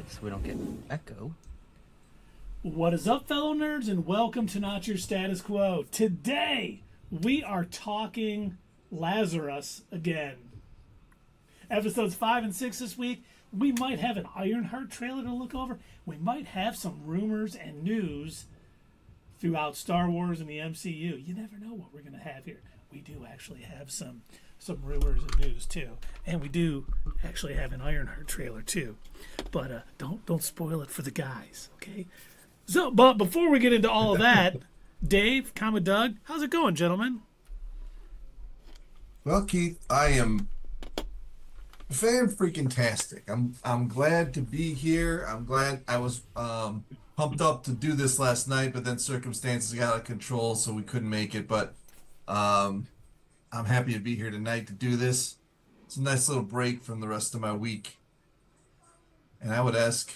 so we don't get echo. What is up, fellow nerds, and welcome to Not Your Status Quo. Today, we are talking Lazarus again. Episodes 5 and 6 this week. We might have an Ironheart trailer to look over. We might have some rumors and news throughout Star Wars and the MCU. You never know what we're going to have here. We do actually have some rumors and news too, and we do actually have an Ironheart trailer too. But don't spoil it for the guys, okay? So, but before we get into all of that, Dave, Doug, how's it going, gentlemen? Well, Keith, I am fan freaking tastic. I'm glad to be here. I'm glad I was pumped up to do this last night, but then circumstances got out of control, so we couldn't make it. But I'm happy to be here tonight to do this. It's a nice little break from the rest of my week. And I would ask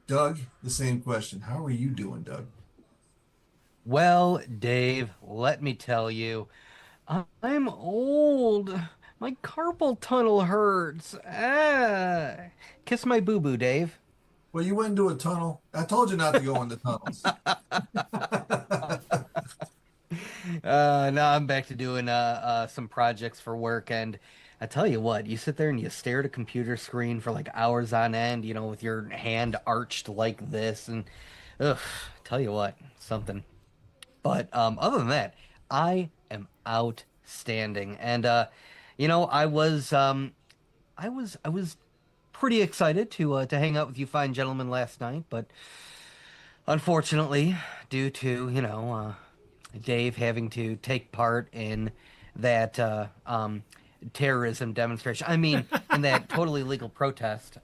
Doug the same question. How are you doing, Doug? Well, Dave, let me tell you, I'm old. My carpal tunnel hurts. Kiss my boo-boo, Dave. Well, you went into a tunnel. I told you not to go into tunnels. Now I'm back to doing some projects for work, and I tell you what, you sit there and you stare at a computer screen for like hours on end, with your hand arched like this, and ugh, tell you what, something. But other than that, I am outstanding, and I was pretty excited to hang out with you fine gentlemen last night, but unfortunately, due to Dave having to take part in that terrorism demonstration. I mean, in that totally legal protest.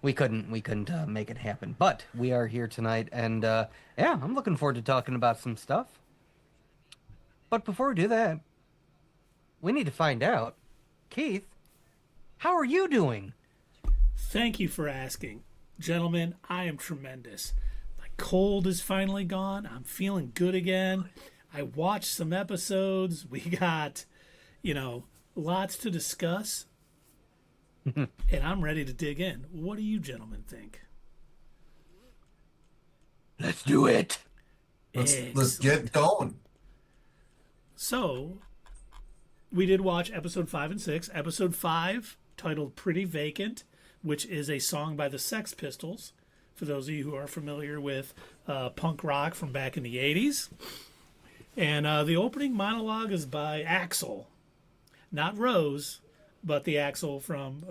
We couldn't make it happen. But we are here tonight, and yeah, I'm looking forward to talking about some stuff. But before we do that, we need to find out, Keith, how are you doing? Thank you for asking. Gentlemen, I am tremendous. My cold is finally gone. I'm feeling good again. I watched some episodes. We got, lots to discuss. And I'm ready to dig in. What do you gentlemen think? Let's do it. Let's get going. So, we did watch episode 5 and 6. Episode 5, titled Pretty Vacant, which is a song by the Sex Pistols, for those of you who are familiar with punk rock from back in the 80s. And the opening monologue is by Axel. Not Rose, but the Axel from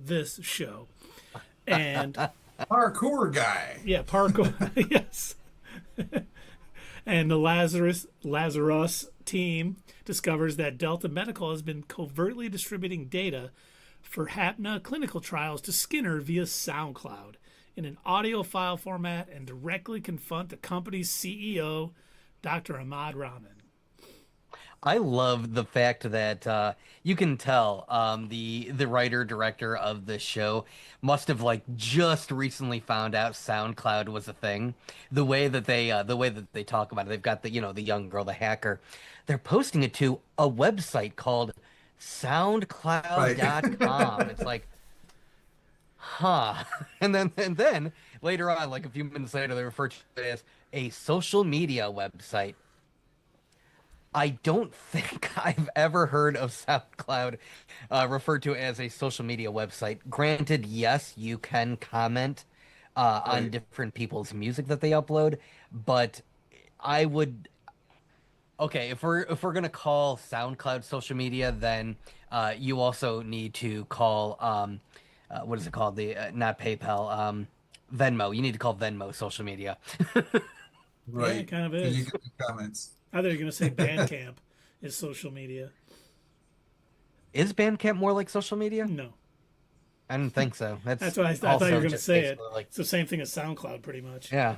this show. And Parkour guy. yeah, parkour, yes. And the Lazarus team discovers that Delta Medical has been covertly distributing data for HAPNA clinical trials to Skinner via SoundCloud in an audio file format and directly confront the company's CEO, Dr. Ahmad Rahman. I love the fact that you can tell the writer director of the show must have just recently found out SoundCloud was a thing. The way that they talk about it, they've got the young girl, the hacker. They're posting it to a website called SoundCloud.com. Right. It's like, huh? And then later on, like a few minutes later, they refer to it as a social media website. I don't think I've ever heard of SoundCloud referred to as a social media website. Granted, yes, you can comment on different people's music that they upload, but I would. Okay, if we're gonna call SoundCloud social media, then you also need to call what is it called? Not PayPal, Venmo. You need to call Venmo social media. Right. Yeah, it kind of is. You get the comments. I thought you were going to say Bandcamp is social media. Is Bandcamp more like social media? No. I didn't think so. That's what I thought you were going to say it. It's the same thing as SoundCloud, pretty much. Yeah.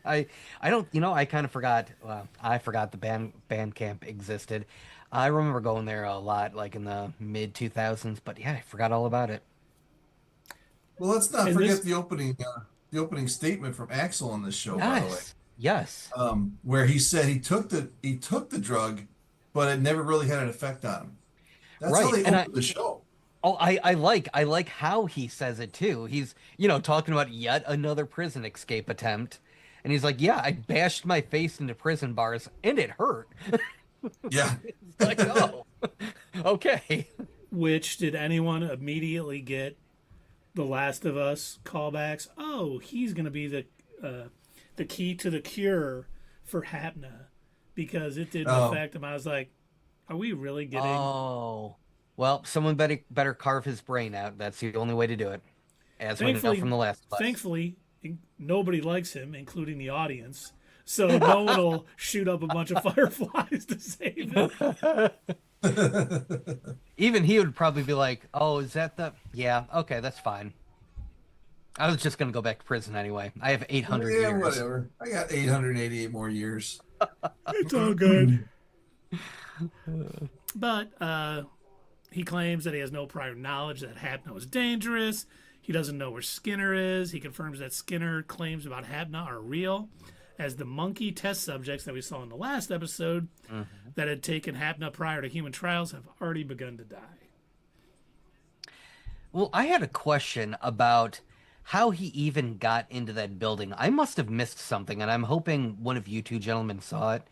I don't, I kind of forgot. Well, I forgot the Bandcamp existed. I remember going there a lot, like in the mid 2000s, but yeah, I forgot all about it. Well, let's not forget the opening statement from Axel on this show, by the way. Yes. Where he said he took the drug, but it never really had an effect on him. That's how they opened the show. Oh, I like how he says it too. He's, talking about yet another prison escape attempt. And he's like, "Yeah, I bashed my face into prison bars and it hurt." Yeah. It's like, "Oh, okay." Which did anyone immediately get the Last of Us callbacks? Oh, he's going to be the key to the cure for Hapna because it didn't Oh, affect him. I was like, are we really getting? Oh. Well, someone better carve his brain out. That's the only way to do it. As we know Thankfully, from The Last of Us. thankfully, nobody likes him, including the audience. So no one will shoot up a bunch of fireflies to save him. Even he would probably be like, "Oh, is that the? Yeah, okay, that's fine. I was just gonna go back to prison anyway. I have 800 yeah, years." whatever. I got 888 more years. It's all good. But he claims that he has no prior knowledge that Hapna was dangerous. He doesn't know where Skinner is. He confirms that Skinner claims about Hapna are real, as the monkey test subjects that we saw in the last episode that had taken Hapna prior to human trials have already begun to die. Well, I had a question about how he even got into that building. I must have missed something, and I'm hoping one of you two gentlemen saw it.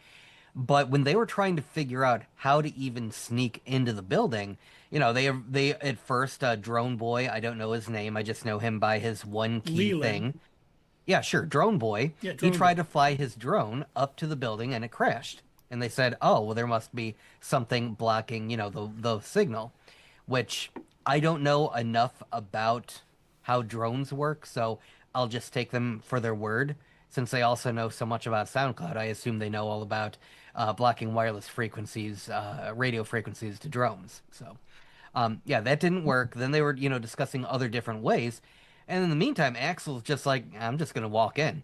But when they were trying to figure out how to even sneak into the building, they at first Drone Boy, I don't know his name, I just know him by his one key Leland. thing. Yeah, sure, Drone Boy. Yeah, He Drone tried Boy. to fly his drone up to the building and it crashed. And they said, "Oh, well, there must be something blocking, the signal," which I don't know enough about how drones work, so I'll just take them for their word. Since they also know so much about SoundCloud, I assume they know all about blocking wireless frequencies, radio frequencies to drones. So, yeah, that didn't work. Then they were, discussing other different ways. And in the meantime, Axel's just like, "I'm just gonna walk in."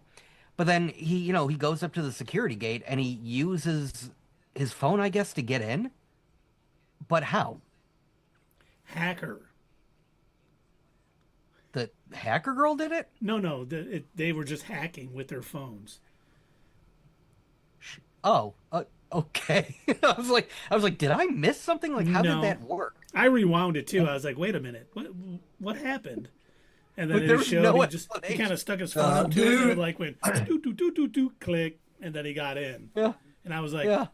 But then he goes up to the security gate and he uses his phone, I guess, to get in. But how? Hacker. The hacker girl did it? No. They were just hacking with their phones. Oh, okay. I was like, did I miss something? Like, how No. did that work? I rewound it too. I was like, wait a minute, what happened? And then But there it was showed no he explanation. kind of stuck his phone up to it and it like went do do do do do click, and then he got in. Yeah, And I was like, yeah.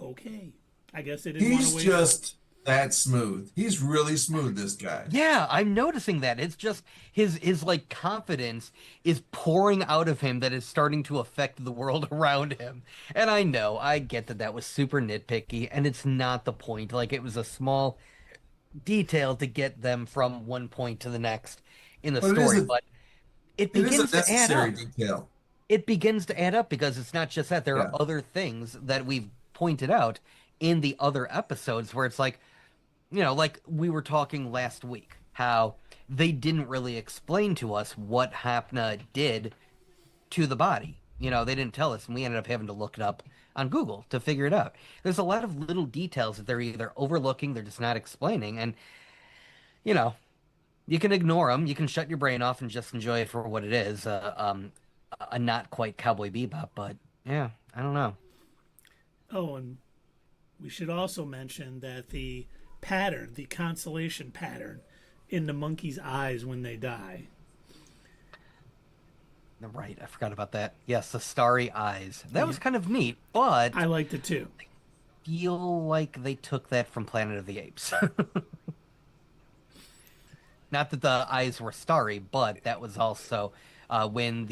okay, I guess they didn't want to He's wait. just that smooth. He's really smooth, this guy. Yeah, I'm noticing that. It's just his like confidence is pouring out of him that is starting to affect the world around him. And I get that was super nitpicky and it's not the point. Like it was a small detail to get them from one point to the next in the But story, but it it is a begins to add necessary up. detail. It begins to add up because it's not just that. There Yeah. are other things that we've pointed out in the other episodes where it's like, like we were talking last week, how they didn't really explain to us what Hapna did to the body. They didn't tell us, and we ended up having to look it up on Google to figure it out. There's a lot of little details that they're either overlooking, they're just not explaining, and you know, you can ignore them. You can shut your brain off and just enjoy it for what it is. A not quite Cowboy Bebop, but yeah, I don't know. Oh, and we should also mention that the constellation pattern in the monkey's eyes when they die. Right, I forgot about that. Yes, the starry eyes. That was kind of neat, but I liked it too. feel like they took that from Planet of the Apes. Not that the eyes were starry, but that was also when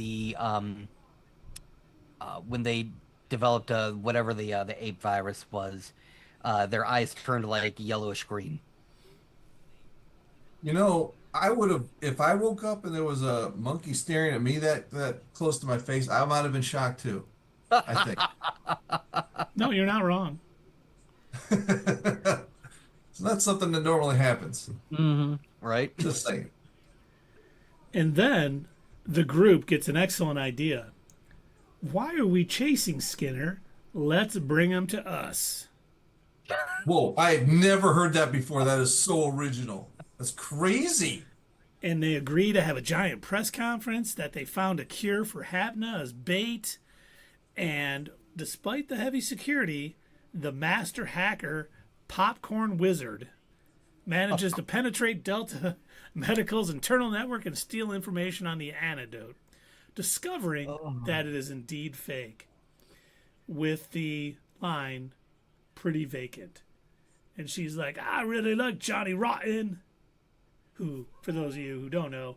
when they developed whatever the ape virus was. Their eyes turned like yellowish green. I would have, if I woke up and there was a monkey staring at me that close to my face, I might have been shocked too. I think. No, you're not wrong. It's not something that normally happens. Right? Just saying. And then the group gets an excellent idea. Why are we chasing Skinner? Let's bring him to us. Whoa, I had never heard that before. That is so original. That's crazy. And they agree to have a giant press conference that they found a cure for Hapna as bait. And despite the heavy security, the master hacker, Popcorn Wizard, manages to penetrate Delta Medical's internal network and steal information on the antidote, discovering that it is indeed fake, with the line, "pretty vacant." And she's like, "I really like Johnny Rotten," who, for those of you who don't know,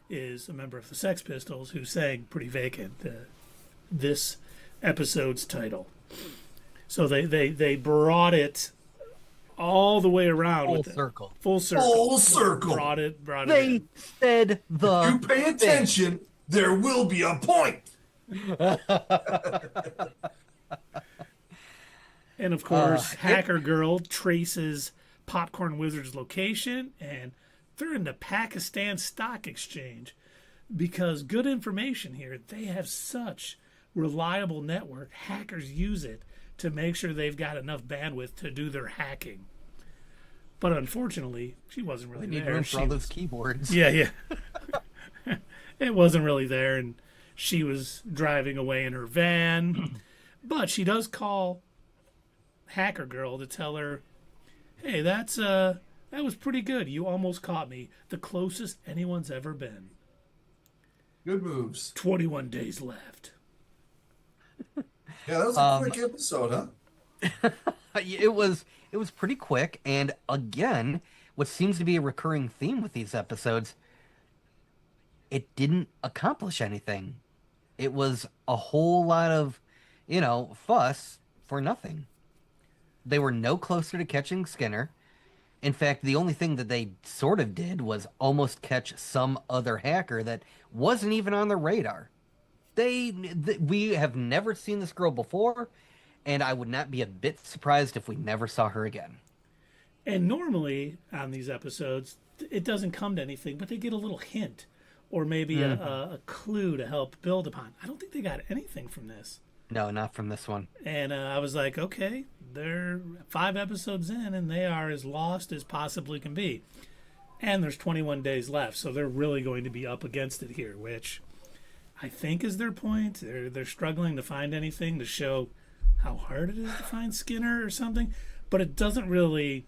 is a member of the Sex Pistols who sang "Pretty Vacant," this episode's title. So they brought it all the way around. Full circle. Full circle. Full circle. Brought it They in. said the. You pay attention, there will be a point. And of course, Hacker Girl traces Popcorn Wizard's location, and they're in the Pakistan Stock Exchange because good information here. They have such reliable network. Hackers use it to make sure they've got enough bandwidth to do their hacking. But unfortunately, she wasn't really They need there. room for all those keyboards. Yeah. It wasn't really there, and she was driving away in her van. But she does call Hacker Girl to tell her, "Hey, that was pretty good. You almost caught me. The closest anyone's ever been. Good moves. 21 days left." Yeah, that was a quick episode, huh? It was pretty quick, and again, what seems to be a recurring theme with these episodes, it didn't accomplish anything. It was a whole lot of, fuss for nothing. They were no closer to catching Skinner. In fact, the only thing that they sort of did was almost catch some other hacker that wasn't even on their radar. We have never seen this girl before, and I would not be a bit surprised if we never saw her again. And normally on these episodes, it doesn't come to anything, but they get a little hint or maybe a clue to help build upon. I don't think they got anything from this. No, not from this one. And I was like, okay, they're 5 episodes in, and they are as lost as possibly can be. And there's 21 days left, so they're really going to be up against it here, which I think is their point. They're struggling to find anything to show how hard it is to find Skinner or something. But it doesn't really,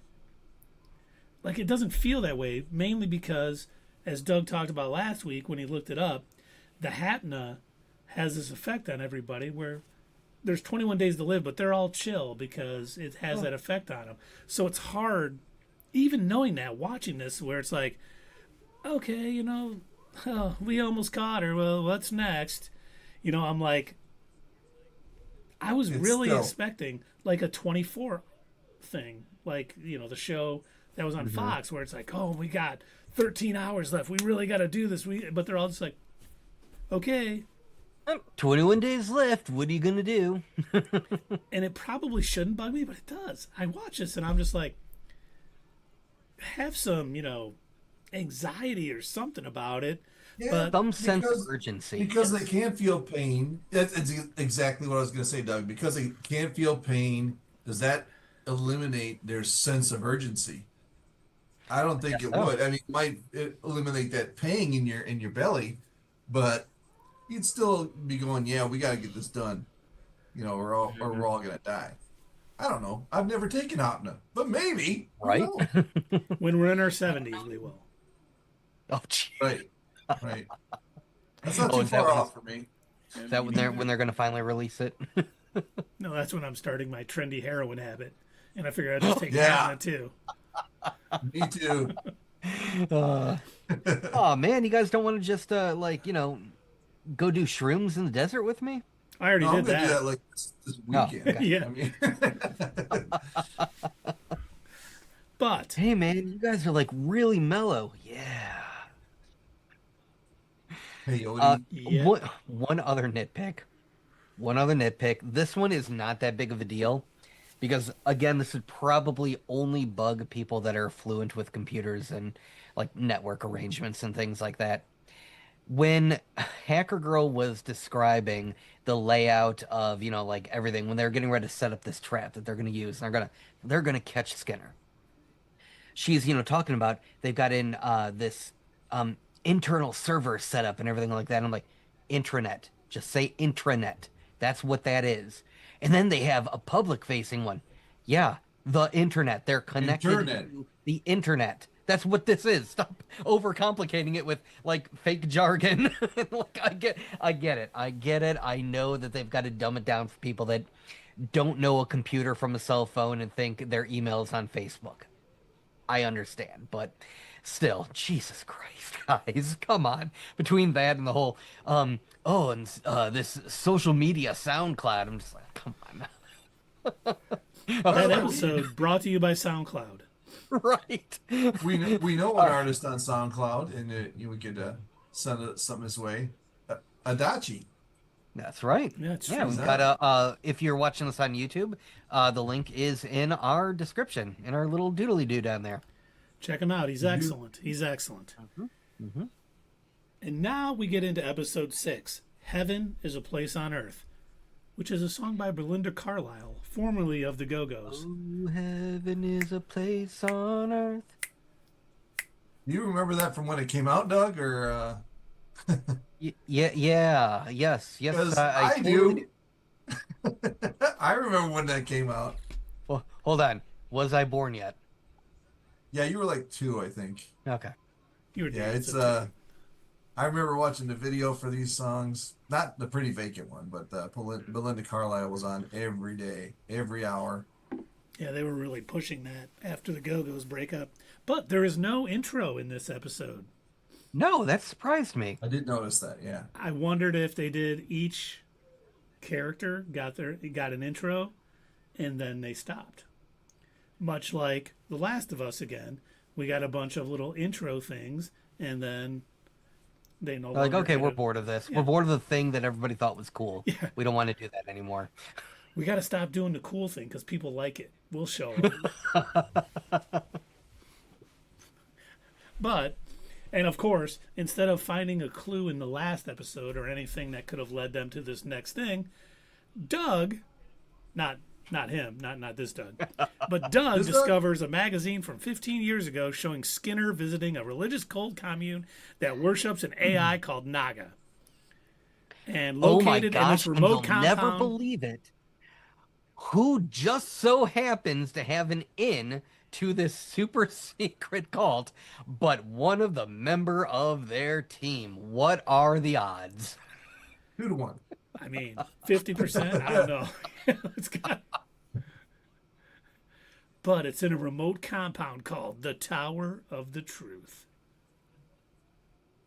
it doesn't feel that way, mainly because, as Doug talked about last week when he looked it up, the Hatna has this effect on everybody where there's 21 days to live, but they're all chill because it has that effect on them. So it's hard, even knowing that, watching this, where it's like, okay, we almost caught her. Well, what's next? I'm like, I was really expecting like a 24 thing, the show that was on Fox, where it's like, oh, we got 13 hours left. We really got to do this. But they're all just like, okay. 21 days left. What are you going to do? And it probably shouldn't bug me, but it does. I watch this and I'm just like, have some, anxiety or something about it. Yeah, but some sense of urgency. Because they can't feel pain. That's exactly what I was going to say, Doug. Because they can't feel pain, does that eliminate their sense of urgency? I don't think it would. I mean, it might eliminate that pain in your belly, but you'd still be going, yeah, we got to get this done. Or we're all going to die. I don't know. I've never taken Opna, but maybe. Right? When we're in our 70s, we will. Oh, gee. Right. That's not too far off for me. Is that when they're going to finally release it? No, that's when I'm starting my trendy heroin habit. And I figure I'd just take Opna too. Me too. Oh, man, you guys don't want to just, go do shrooms in the desert with me? I already did that. I'm gonna do that this weekend. Okay. Yeah. I mean, But hey, man, you guys are really mellow. Yeah. hey, Odie. yeah. One other nitpick. This one is not that big of a deal because, again, this would probably only bug people that are fluent with computers and network arrangements and things like that. When Hacker Girl was describing the layout of, everything, when they were getting ready to set up this trap that they're going to use, and they're going to catch Skinner. She's, talking about they've got in this internal server setup and everything like that. And I'm like, intranet. Just say intranet. That's what that is. And then they have a public-facing one. Yeah, the internet. They're connected to the internet. That's what this is. Stop overcomplicating it with like fake jargon. Like I get it. I get it. I know that they've got to dumb it down for people that don't know a computer from a cell phone and think their email's on Facebook. I understand, but still, Jesus Christ, guys, come on. Between that and the whole, this social media SoundCloud, I'm just like, come on. That episode brought to you by SoundCloud. Right. We know an artist on SoundCloud, and we could send something his way. Adachi. That's right. Yeah, it's Yeah, true. we've got if you're watching this on YouTube, the link is in our description, in our little doodly doo down there. Check him out. He's excellent. He's excellent. And now we get into episode 6, Heaven is a Place on Earth, which is a song by Belinda Carlisle, formerly of the Go-Go's. Oh, heaven is a place on earth. Do you remember that from when it came out, Doug? Or Yes. because I I totally do. I remember when that came out. Well, hold on. Was I born yet? Yeah, you were like 2, I think. Okay. You were Yeah, dating it's some I remember watching the video for these songs. Not the Pretty Vacant one, but Belinda Carlisle was on every day, every hour. Yeah, they were really pushing that after the Go-Go's breakup. But there is no intro in this episode. No, that surprised me. I did notice that. Yeah. I wondered if they did each character got an intro and then they stopped. Much like The Last of Us again, we got a bunch of little intro things and then they no Like, longer okay, did we're it. bored of this. Yeah. We're bored of the thing that everybody thought was cool. Yeah. We don't want to do that anymore. We got to stop doing the cool thing because people like it. We'll show them. But, and of course, instead of finding a clue in the last episode or anything that could have led them to this next thing, Doug, not him, not this Doug, but Doug This Doug? discovers a magazine from 15 years ago showing Skinner visiting a religious cult commune that worships an AI called Naga. And Oh my located in gosh, this and remote you'll compound. never believe it. Who just so happens to have an in to this super secret cult, but one of the member of their team. What are the odds? 2-1. I mean, 50%? I don't know. It's got... But it's in a remote compound called the Tower of the Truth.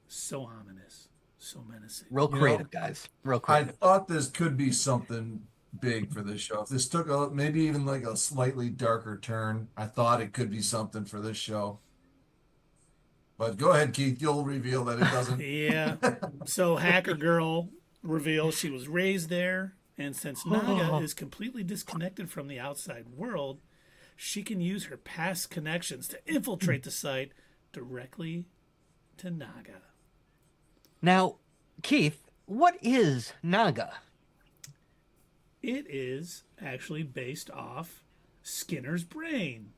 So ominous. So menacing. Real You creative, know, guys. Real I creative. thought this could be something big for this show. If this took maybe even like a slightly darker turn, I thought it could be something for this show. But go ahead, Keith. You'll reveal that it doesn't. Yeah. So Hacker Girl reveals she was raised there, and since Naga is completely disconnected from the outside world, she can use her past connections to infiltrate the site directly to Naga. Now, Keith, what is Naga? It is actually based off Skinner's brain,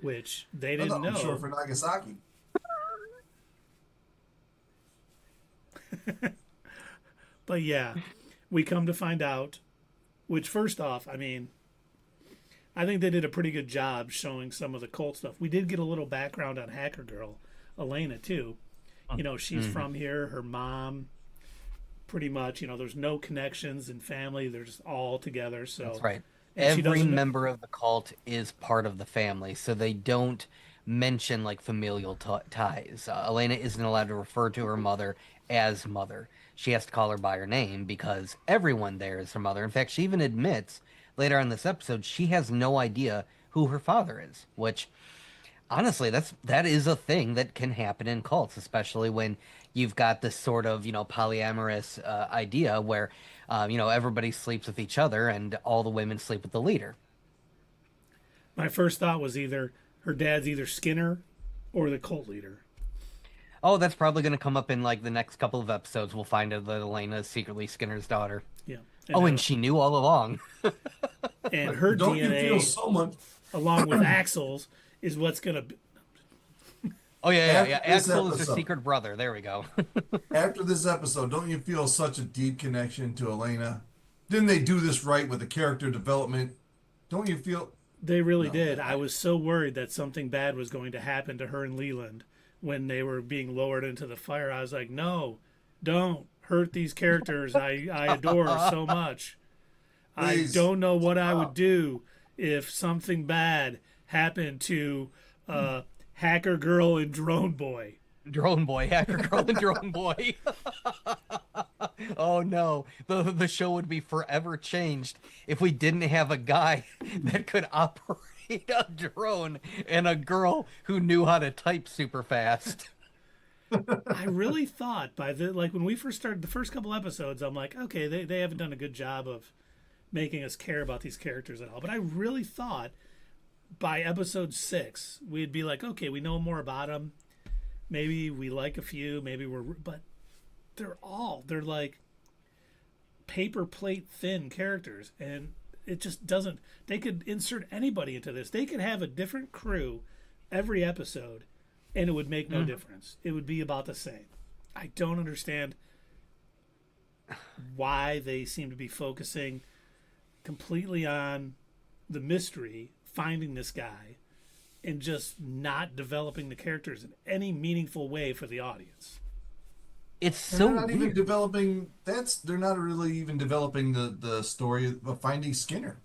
which they I didn't thought it know. was short for Nagasaki. But yeah, we come to find out, which first off, I mean, I think they did a pretty good job showing some of the cult stuff. We did get a little background on Hacker Girl, Elena, too. You know, she's from here, her mom, pretty much, you know, there's no connections in family. They're just all together. So That's right. and she Every doesn't- member of the cult is part of the family, so they don't mention like familial ties. Elena isn't allowed to refer to her mother as mother. She has to call her by her name because everyone there is her mother. In fact, she even admits later on this episode she has no idea who her father is, which honestly that is a thing that can happen in cults, especially when you've got this sort of, you know, polyamorous idea where you know, everybody sleeps with each other and all the women sleep with the leader. My first thought was either her dad's either Skinner or the cult leader. Oh, that's probably going to come up in like the next couple of episodes. We'll find out that Elena is secretly Skinner's daughter. Yeah. Oh, and she knew all along. and her Don't you DNA, feel so much? along with Axel's, is what's going to... Oh, yeah. After this Axel is her episode. secret brother. There we go. After this episode, don't you feel such a deep connection to Elena? Didn't they do this right with the character development? Don't you feel They really No, did. I was so worried that something bad was going to happen to her and Leland when they were being lowered into the fire. I was like, no, don't hurt these characters I adore so much. I please don't know what I would stop. do if something bad happened to Hacker Girl and Drone Boy. Drone Boy, Hacker Girl, and Drone Boy. Oh no, the show would be forever changed if we didn't have a guy that could operate a drone and a girl who knew how to type super fast. I really thought by the like when we first started the first couple episodes, I'm like, okay, they haven't done a good job of making us care about these characters at all. But I really thought by episode 6, we'd be like, okay, we know more about them. Maybe we like a few, but they're like paper plate thin characters, and it just doesn't. They could insert anybody into this. They could have a different crew every episode, and it would make no difference. It would be about the same. I don't understand why they seem to be focusing completely on the mystery, finding this guy, and just not developing the characters in any meaningful way for the audience. It's They're so not even weird. developing. They're not really even developing the story of finding Skinner.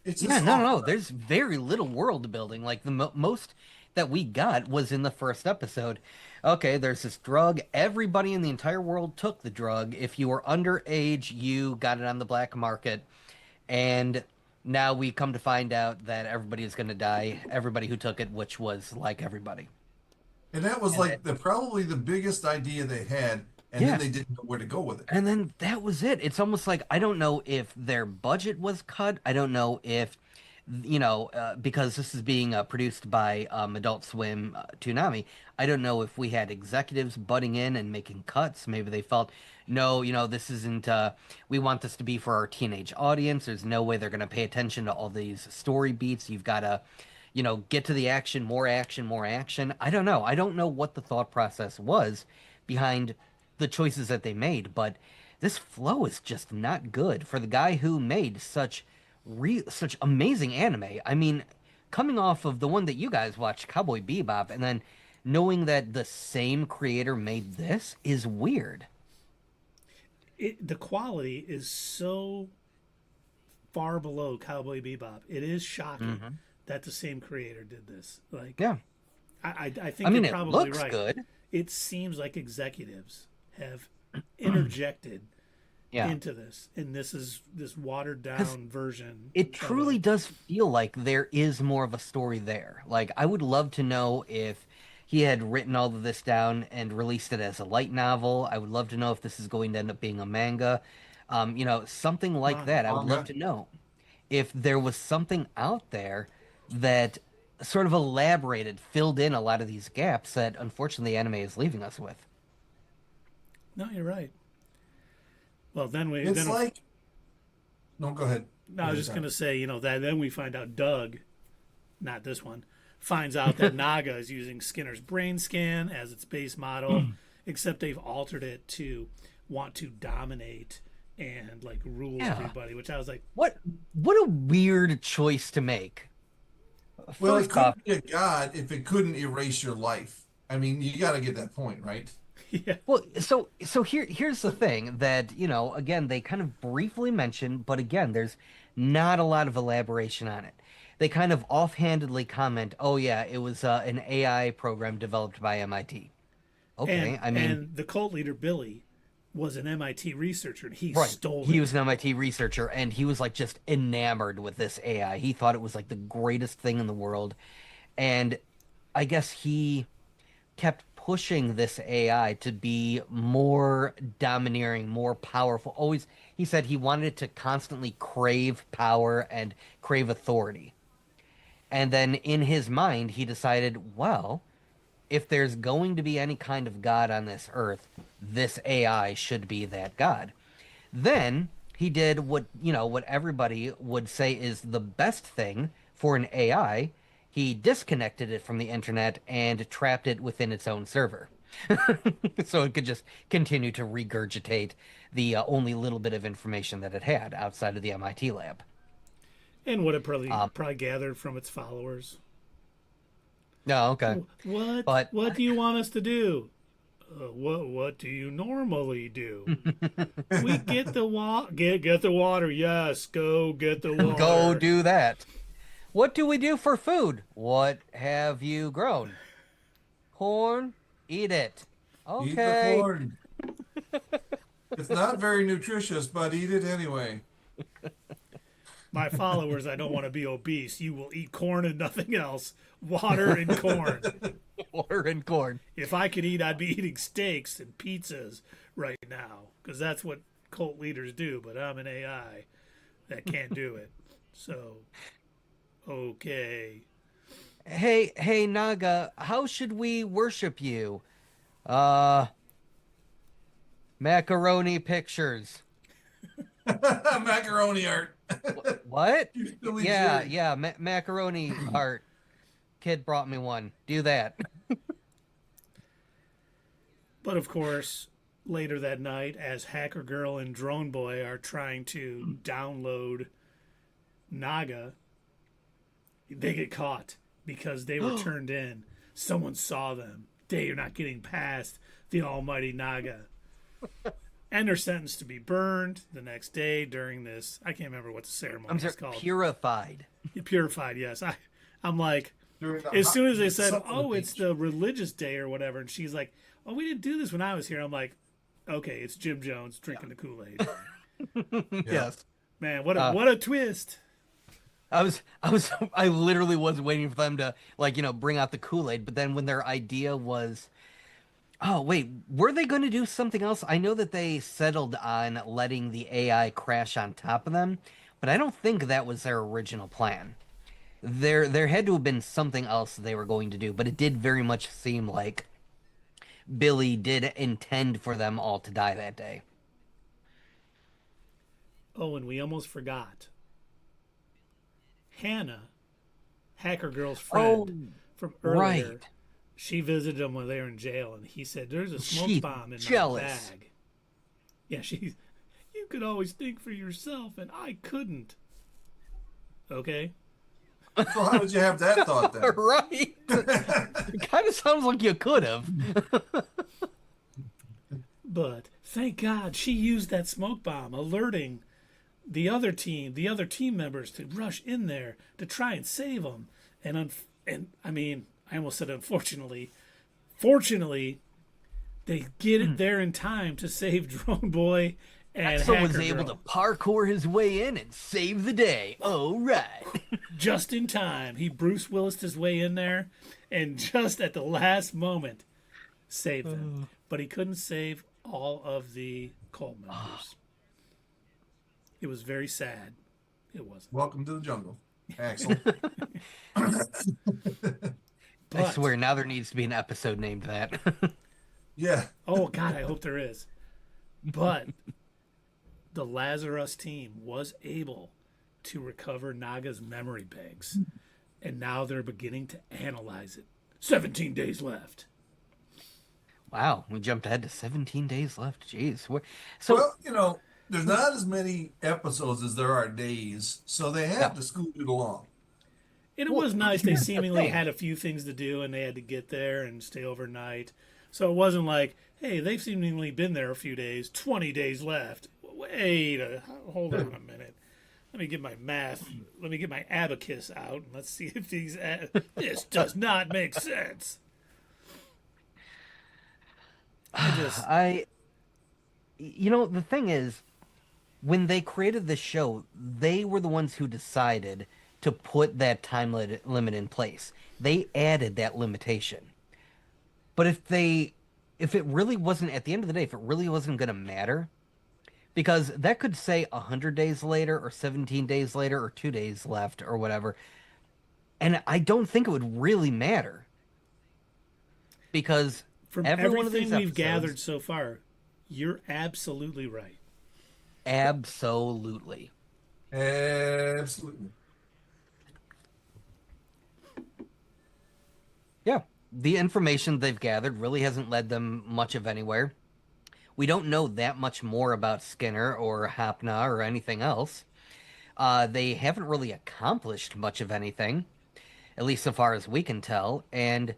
It's Yeah, just no, all no, no. There's very little world building. Like the most that we got was in the first episode. Okay, there's this drug. Everybody in the entire world took the drug. If you were underage, you got it on the black market. And now we come to find out that everybody is going to die. Everybody who took it, which was like everybody. And that was And like probably the biggest idea they had, and yeah. then they didn't know where to go with it. And then that was it. It's almost like I don't know if their budget was cut. I don't know if, because this is being produced by Adult Swim Toonami. I don't know if we had executives butting in and making cuts. Maybe they felt, no, this isn't. We want this to be for our teenage audience. There's no way they're going to pay attention to all these story beats. You've got to, get to the action, more action, more action. I don't know. I don't know what the thought process was behind the choices that they made, but this flow is just not good for the guy who made such amazing anime. I mean, coming off of the one that you guys watched, Cowboy Bebop, and then knowing that the same creator made this is weird. The quality is so far below Cowboy Bebop. It is shocking that the same creator did this. Like, Yeah. I think I mean, you're it probably looks right. good. It seems like executives have interjected Yeah. into this, and this is this watered down version. It truly does feel like there is more of a story there. Like, I would love to know if he had written all of this down and released it as a light novel. I would love to know if this is going to end up being a manga. Something like that. I would love to know if there was something out there that sort of elaborated, filled in a lot of these gaps that unfortunately anime is leaving us with. No, you're right. Well, then we. It's then like, no, go ahead. No, I was just gonna say, that then we find out Doug, not this one, finds out that Naga is using Skinner's brain scan as its base model, except they've altered it to want to dominate and like rule everybody. Which I was like, What a weird choice to make. Well, it First off, couldn't be a god if it couldn't erase your life. I mean, you got to get that point, right? yeah, well, so here's the thing that, again, they kind of briefly mention, but again, there's not a lot of elaboration on it. They kind of offhandedly comment, "Oh yeah, it was an AI program developed by MIT." Okay, and the cult leader Billy was an MIT researcher, and he right. stole He it. was an MIT researcher, and he was like just enamored with this AI. He thought it was like the greatest thing in the world, and I guess he kept pushing this AI to be more domineering, more powerful. Always, he said he wanted it to constantly crave power and crave authority. And then in his mind, he decided, well, if there's going to be any kind of god on this earth, this AI should be that god. Then he did what everybody would say is the best thing for an AI. He disconnected it from the internet and trapped it within its own server. So it could just continue to regurgitate the only little bit of information that it had outside of the MIT lab. And what it probably gathered from its followers. No, okay. What do you want us to do? What do you normally do? We get the get the water. Yes, go get the water. Go do that. What do we do for food? What have you grown? Corn. Eat it. Okay. Eat the corn. It's not very nutritious, but eat it anyway. My followers, I don't want to be obese. You will eat corn and nothing else. Water and corn. Water and corn. If I could eat, I'd be eating steaks and pizzas right now, because that's what cult leaders do. But I'm an AI that can't do it. So, okay. Hey, Naga, how should we worship you? Macaroni pictures. Macaroni art. What? You silly Yeah, jerk. yeah, macaroni art. Kid brought me one. Do that. But of course, later that night, as Hacker Girl and Drone Boy are trying to download Naga, they get caught because they were turned in. Someone saw them. They are not getting past the almighty Naga. And they're sentenced to be burned the next day during this. I can't remember what the ceremony is called. Purified. Purified, yes. I'm like, as soon as they said, oh, it's the religious day or whatever, and she's like, oh, we didn't do this when I was here. I'm like, okay, it's Jim Jones drinking the Kool-Aid. Yes. Man, what a twist. I literally was waiting for them to bring out the Kool-Aid, but then when their idea was, oh wait, were they going to do something else? I know that they settled on letting the AI crash on top of them, but I don't think that was their original plan. There had to have been something else they were going to do, but it did very much seem like Billy did intend for them all to die that day. Oh, and we almost forgot. Hannah, Hacker Girl's friend from earlier, right. She visited him when they were in jail, and he said, there's a smoke She's bomb in jealous. my bag. Yeah, you could always think for yourself, and I couldn't. Okay? So how did you have that thought then? Right. It kind of sounds like you could have. But thank God she used that smoke bomb, alerting the other team members to rush in there to try and save them. And I mean, I almost said unfortunately. Fortunately, they get it there in time to save Drone Boy and Axel Hacker was able Girl. to parkour his way in and save the day. Oh, right. Just in time. He Bruce Willised his way in there, and just at the last moment, saved them. But he couldn't save all of the cult members. It was very sad. It wasn't. Welcome to the jungle, Axel. I swear, now there needs to be an episode named that. Yeah. Oh, God, I hope there is. But the Lazarus team was able to recover Naga's memory banks, and now they're beginning to analyze it. 17 days left. Wow, we jumped ahead to 17 days left. Jeez. Well, there's not as many episodes as there are days, so they have to scoot it along. And it was nice. They seemingly had a few things to do, and they had to get there and stay overnight. So it wasn't like, hey, they've seemingly been there a few days, 20 days left. Wait, hold on a minute. Let me get my math. Let me get my abacus out, and let's see if this does not make sense. The thing is, when they created the show, they were the ones who decided to put that time limit in place. They added that limitation. But if it really wasn't, at the end of the day, if it really wasn't going to matter, because that could say 100 days later or 17 days later or 2 days left or whatever, and I don't think it would really matter. Because from every one of these everything we've episodes, gathered so far, you're absolutely right. Absolutely. Absolutely. Yeah. The information they've gathered really hasn't led them much of anywhere. We don't know that much more about Skinner or Hapna or anything else. They haven't really accomplished much of anything, at least so far as we can tell, and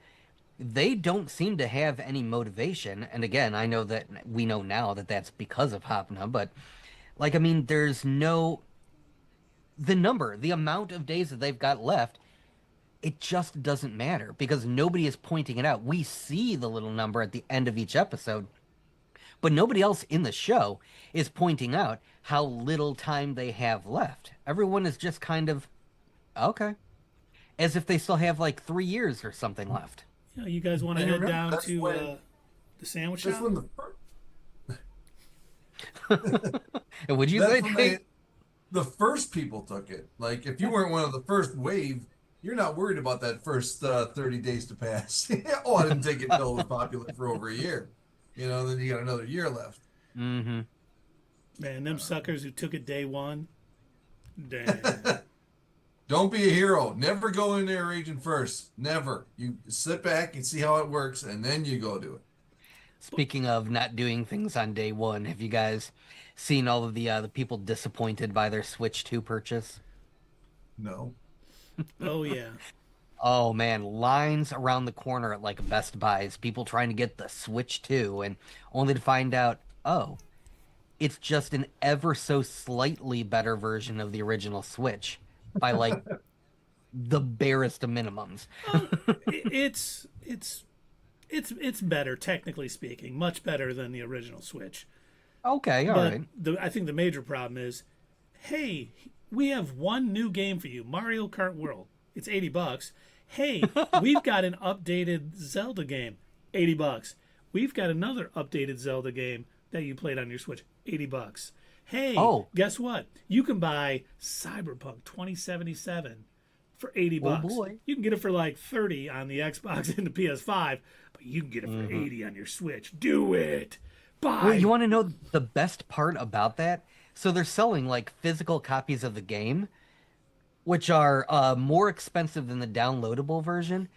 they don't seem to have any motivation. And again, I know that we know now that that's because of Hapna, but like, I mean, there's no the amount of days that they've got left, it just doesn't matter because nobody is pointing it out. We see the little number at the end of each episode, but nobody else in the show is pointing out how little time they have left. Everyone is just kind of, okay, as if they still have like 3 years or something left. You know, you guys want to head down to the sandwich shop? That's when Would you say, the first people took it. Like, if you weren't one of the first wave, you're not worried about that first 30 days to pass. Oh, I didn't take it until it was popular for over a year. You know, then you got another year left. Mm-hmm. Man, them suckers who took it day one. Damn. Don't be a hero. Never go in there raging first. Never. You sit back and see how it works, and then you go do it. Speaking of not doing things on day one, have you guys seen all of the people disappointed by their Switch 2 purchase? No. Oh, yeah. Oh man, lines around the corner at like Best Buys, people trying to get the Switch 2 and only to find out, oh, it's just an ever so slightly better version of the original Switch by like the barest of minimums. It's better, technically speaking, much better than the original Switch. Okay, all right. I think the major problem is, hey, we have one new game for you, Mario Kart World. It's $80. Hey, we've got an updated Zelda game, $80. We've got another updated Zelda game that you played on your Switch, $80. Hey, guess what? You can buy Cyberpunk 2077 for $80. Oh boy. You can get it for like $30 on the Xbox and the PS5, but you can get it for $80 on your Switch. Do it. Buy. Well, you want to know the best part about that? So they're selling like physical copies of the game, which are more expensive than the downloadable version.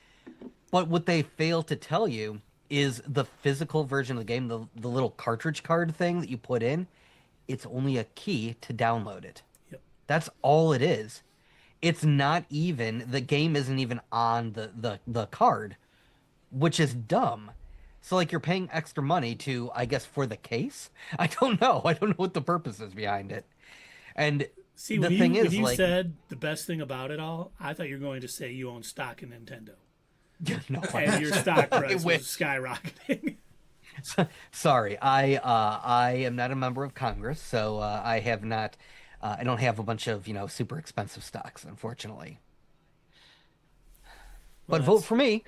But what they fail to tell you is the physical version of the game, the little cartridge card thing that you put in, it's only a key to download it. Yep. That's all it is. It's not even, the game isn't even on the card, which is dumb. So like you're paying extra money to, I guess, for the case? I don't know. I don't know what the purpose is behind it. And see, the when thing is, you like, said the best thing about it all, I thought you were going to say you own stock in Nintendo. no, And your stock price was wish. skyrocketing. Sorry, I am not a member of Congress, so I have not. I don't have a bunch of super expensive stocks, unfortunately. Well, But vote for me.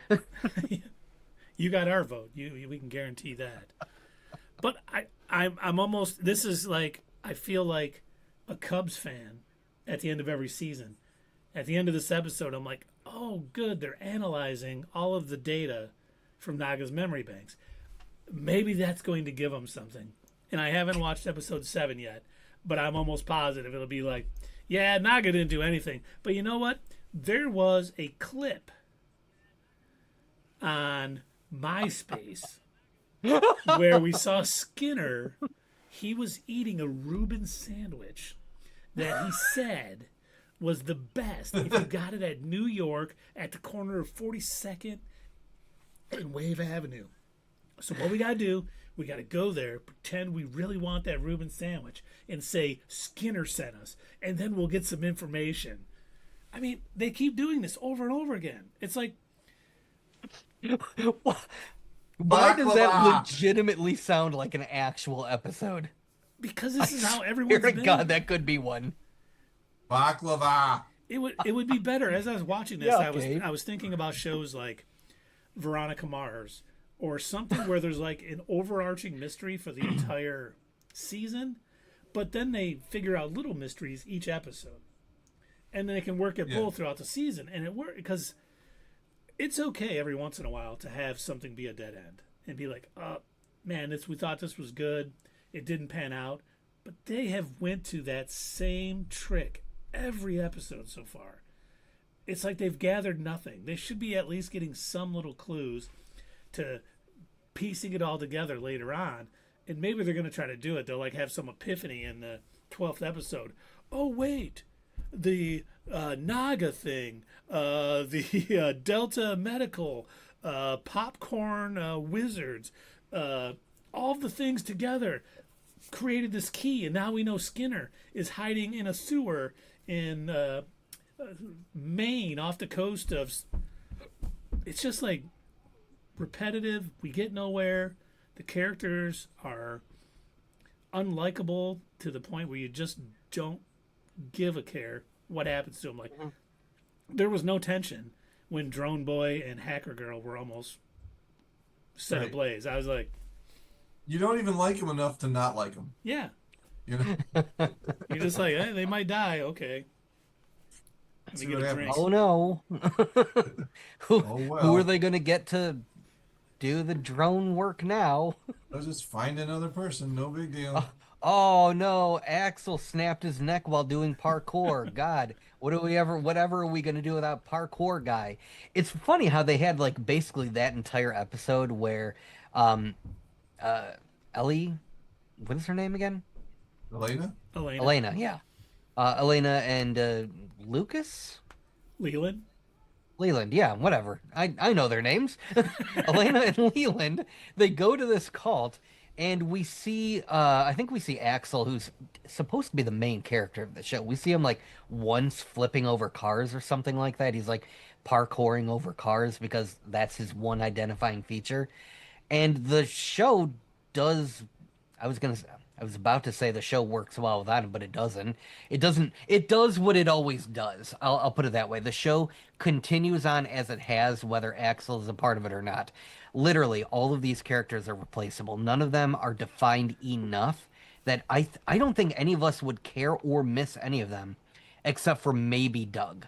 You got our vote. We can guarantee that. But I'm almost. This is like, I feel like a Cubs fan at the end of every season. At the end of this episode, I'm like, oh, good. They're analyzing all of the data from Naga's memory banks. Maybe that's going to give them something. And I haven't watched episode 7 yet, but I'm almost positive it'll be like, yeah, Naga didn't do anything. But you know what? There was a clip on MySpace where we saw Skinner. He was eating a Reuben sandwich that he said was the best if you got it at New York at the corner of 42nd and Wave Avenue. So what we got to do, we got to go there, pretend we really want that Reuben sandwich, and say Skinner sent us, and then we'll get some information. I mean, they keep doing this over and over again. It's like, why does that legitimately sound like an actual episode? because this is how everyone's been. God, that could be one. Baklava. It would be better. As I was watching this, Yeah, okay. I was thinking about shows like Veronica Mars or something where there's like an overarching mystery for the entire season, but then they figure out little mysteries each episode, and then they can work at both throughout the season, and it works because it's okay every once in a while to have something be a dead end and be like, oh man, we thought this was good, it didn't pan out, but they have went to that same trick every episode so far. It's like they've gathered nothing. They should be at least getting some little clues to piecing it all together later on. And maybe they're going to try to do it. They'll like have some epiphany in the 12th episode. Oh, wait, the Naga thing, the Delta Medical, Popcorn Wizards, all the things together created this key, and now we know Skinner is hiding in a sewer in Maine, off the coast of. It's just like repetitive. We get nowhere. The characters are unlikable to the point where you just don't give a care what happens to them. Like, there was no tension when Drone Boy and Hacker Girl were almost set ablaze. I was like, you don't even like him enough to not like him. yeah. You know, You're just like, hey, they might die. Okay. Let me See get what a drink. happens. Oh no. who, Oh, well. who are they going to get to do the drone work now? Let's just find another person. No big deal. Oh no, Axel snapped his neck while doing parkour. God, whatever are we gonna do without parkour guy? It's funny how they had like basically that entire episode where, Ellie, what is her name again? Elena? Elena, yeah. Elena and Lucas? Leland. Leland, yeah, whatever. I know their names. Elena and Leland, they go to this cult, and we see, I think we see Axel, who's supposed to be the main character of the show. We see him, like, once flipping over cars or something like that. He's, like, parkouring over cars because that's his one identifying feature. And the show does, I was about to say the show works well without him, but it doesn't. It does what it always does. I'll put it that way. The show continues on as it has, whether Axel is a part of it or not. Literally, all of these characters are replaceable. None of them are defined enough that I don't think any of us would care or miss any of them, except for maybe Doug.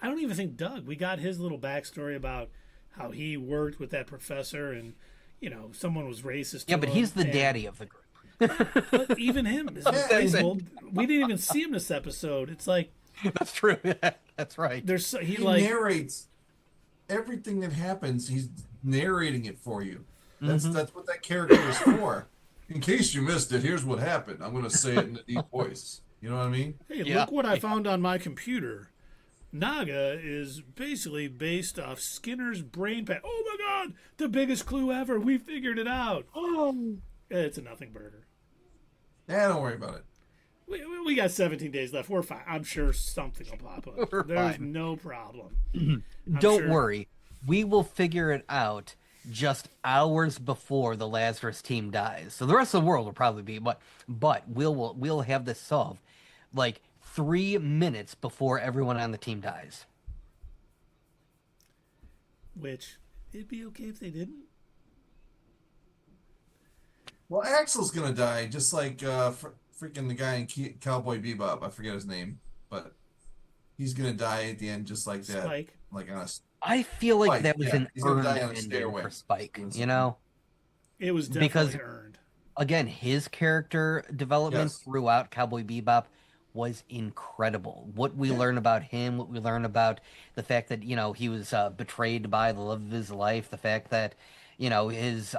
I don't even think Doug. We got his little backstory about how he worked with that professor and, you know, someone was racist to Yeah, but him, he's the and- daddy of the group. But even him is replaceable. We didn't even see him this episode. It's like That's true. That's right. there's he He like narrates everything that happens. He's narrating it for you. That's what that character is for. In case you missed it, here's what happened. I'm going to say it in a deep voice. You know what I mean? hey, Yeah. look what I found on my computer. Naga is basically based off Skinner's brain pad. Oh my god, the biggest clue ever. We figured it out. Oh, it's a nothing burger. Yeah, don't worry about it. We got 17 days left. We're fine. I'm sure something will pop up. We're There's fine. no problem. Don't sure- worry. We will figure it out just hours before the Lazarus team dies. So the rest of the world will probably be, but we'll have this solved like 3 minutes before everyone on the team dies. Which it'd be okay if they didn't. Well, Axel's going to die, just like freaking the guy in Cowboy Bebop. I forget his name, but he's going to die at the end just like that. Spike. Like on a I feel like Spike, that was yeah. an He's gonna earned die on a ending stairway. for Spike, you know? It was definitely Because- earned. Again, his character development Yes. throughout Cowboy Bebop was incredible. What we learn about him, what we learn about the fact that, you know, he was betrayed by the love of his life, the fact that, you know, his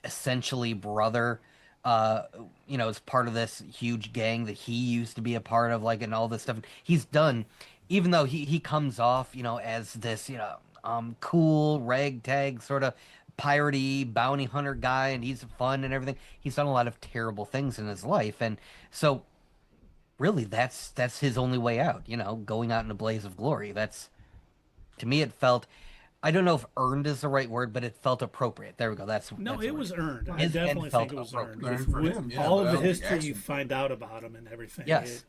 essentially brother, you know, is part of this huge gang that he used to be a part of, like, and all this stuff. He's done, even though he comes off, you know, as this, you know, cool, ragtag sort of piratey bounty hunter guy, and he's fun and everything. He's done a lot of terrible things in his life, and so really that's his only way out, you know, going out in a blaze of glory. That's, to me, it felt, I don't know if earned is the right word, but it felt appropriate. There we go. That's No, that's the it word. was earned. I His definitely end felt think it was earned. appropriate. With, For with him, yeah, all but of I the don't think history you Axel- find out about him and everything. Yes.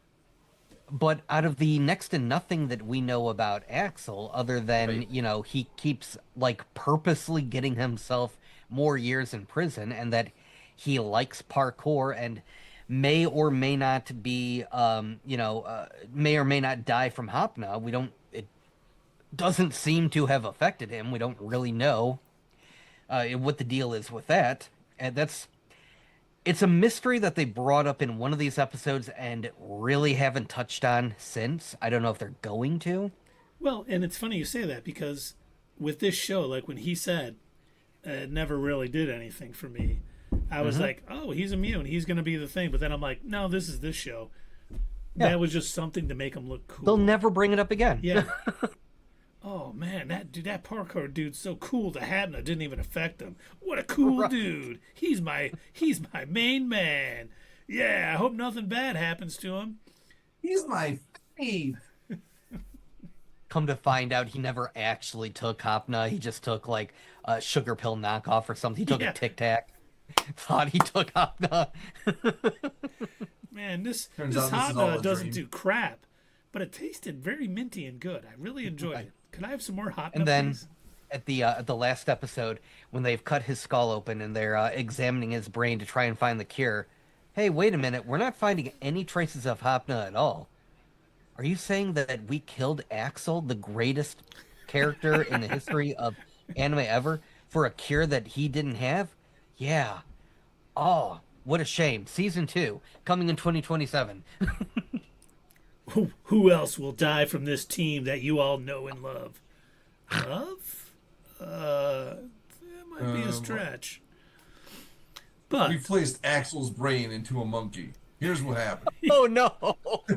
But out of the next to nothing that we know about Axel, other than, Right. you know, he keeps, like, purposely getting himself more years in prison, and that he likes parkour and may or may not be, you know, may or may not die from Hopna. It doesn't seem to have affected him. We don't really know what the deal is with that. And it's a mystery that they brought up in one of these episodes and really haven't touched on since. I don't know if they're going to. Well, and it's funny you say that because with this show, like when he said, it never really did anything for me, I was like, oh, he's immune. He's going to be the thing. But then I'm like, no, this is this show. Yeah. that was just something to make him look cool. They'll never bring it up again. Yeah. Oh man, that parkour dude's so cool. The Hatna didn't even affect him. What a cool Right. dude. He's my main man. Yeah, I hope nothing bad happens to him. He's my fave. Come to find out, he never actually took Hopna. He just took like a sugar pill knockoff or something. He took Yeah. a Tic Tac. Thought he took Hopna. Man, this Turns out this is all Hatna a doesn't dream. do crap, but it tasted very minty and good. I really enjoyed Right. it. Could I have some more Hatna, And then please? at the last episode, when they've cut his skull open and they're examining his brain to try and find the cure, hey, wait a minute, we're not finding any traces of Hopna at all. Are you saying that we killed Axel, the greatest character in the history of anime ever, for a cure that he didn't have? Yeah. Oh, what a shame. Season 2, coming in 2027. Who else will die from this team that you all know and love? Love? That might be a stretch. But Replaced Axel's brain into a monkey. Here's what happened. Oh, no.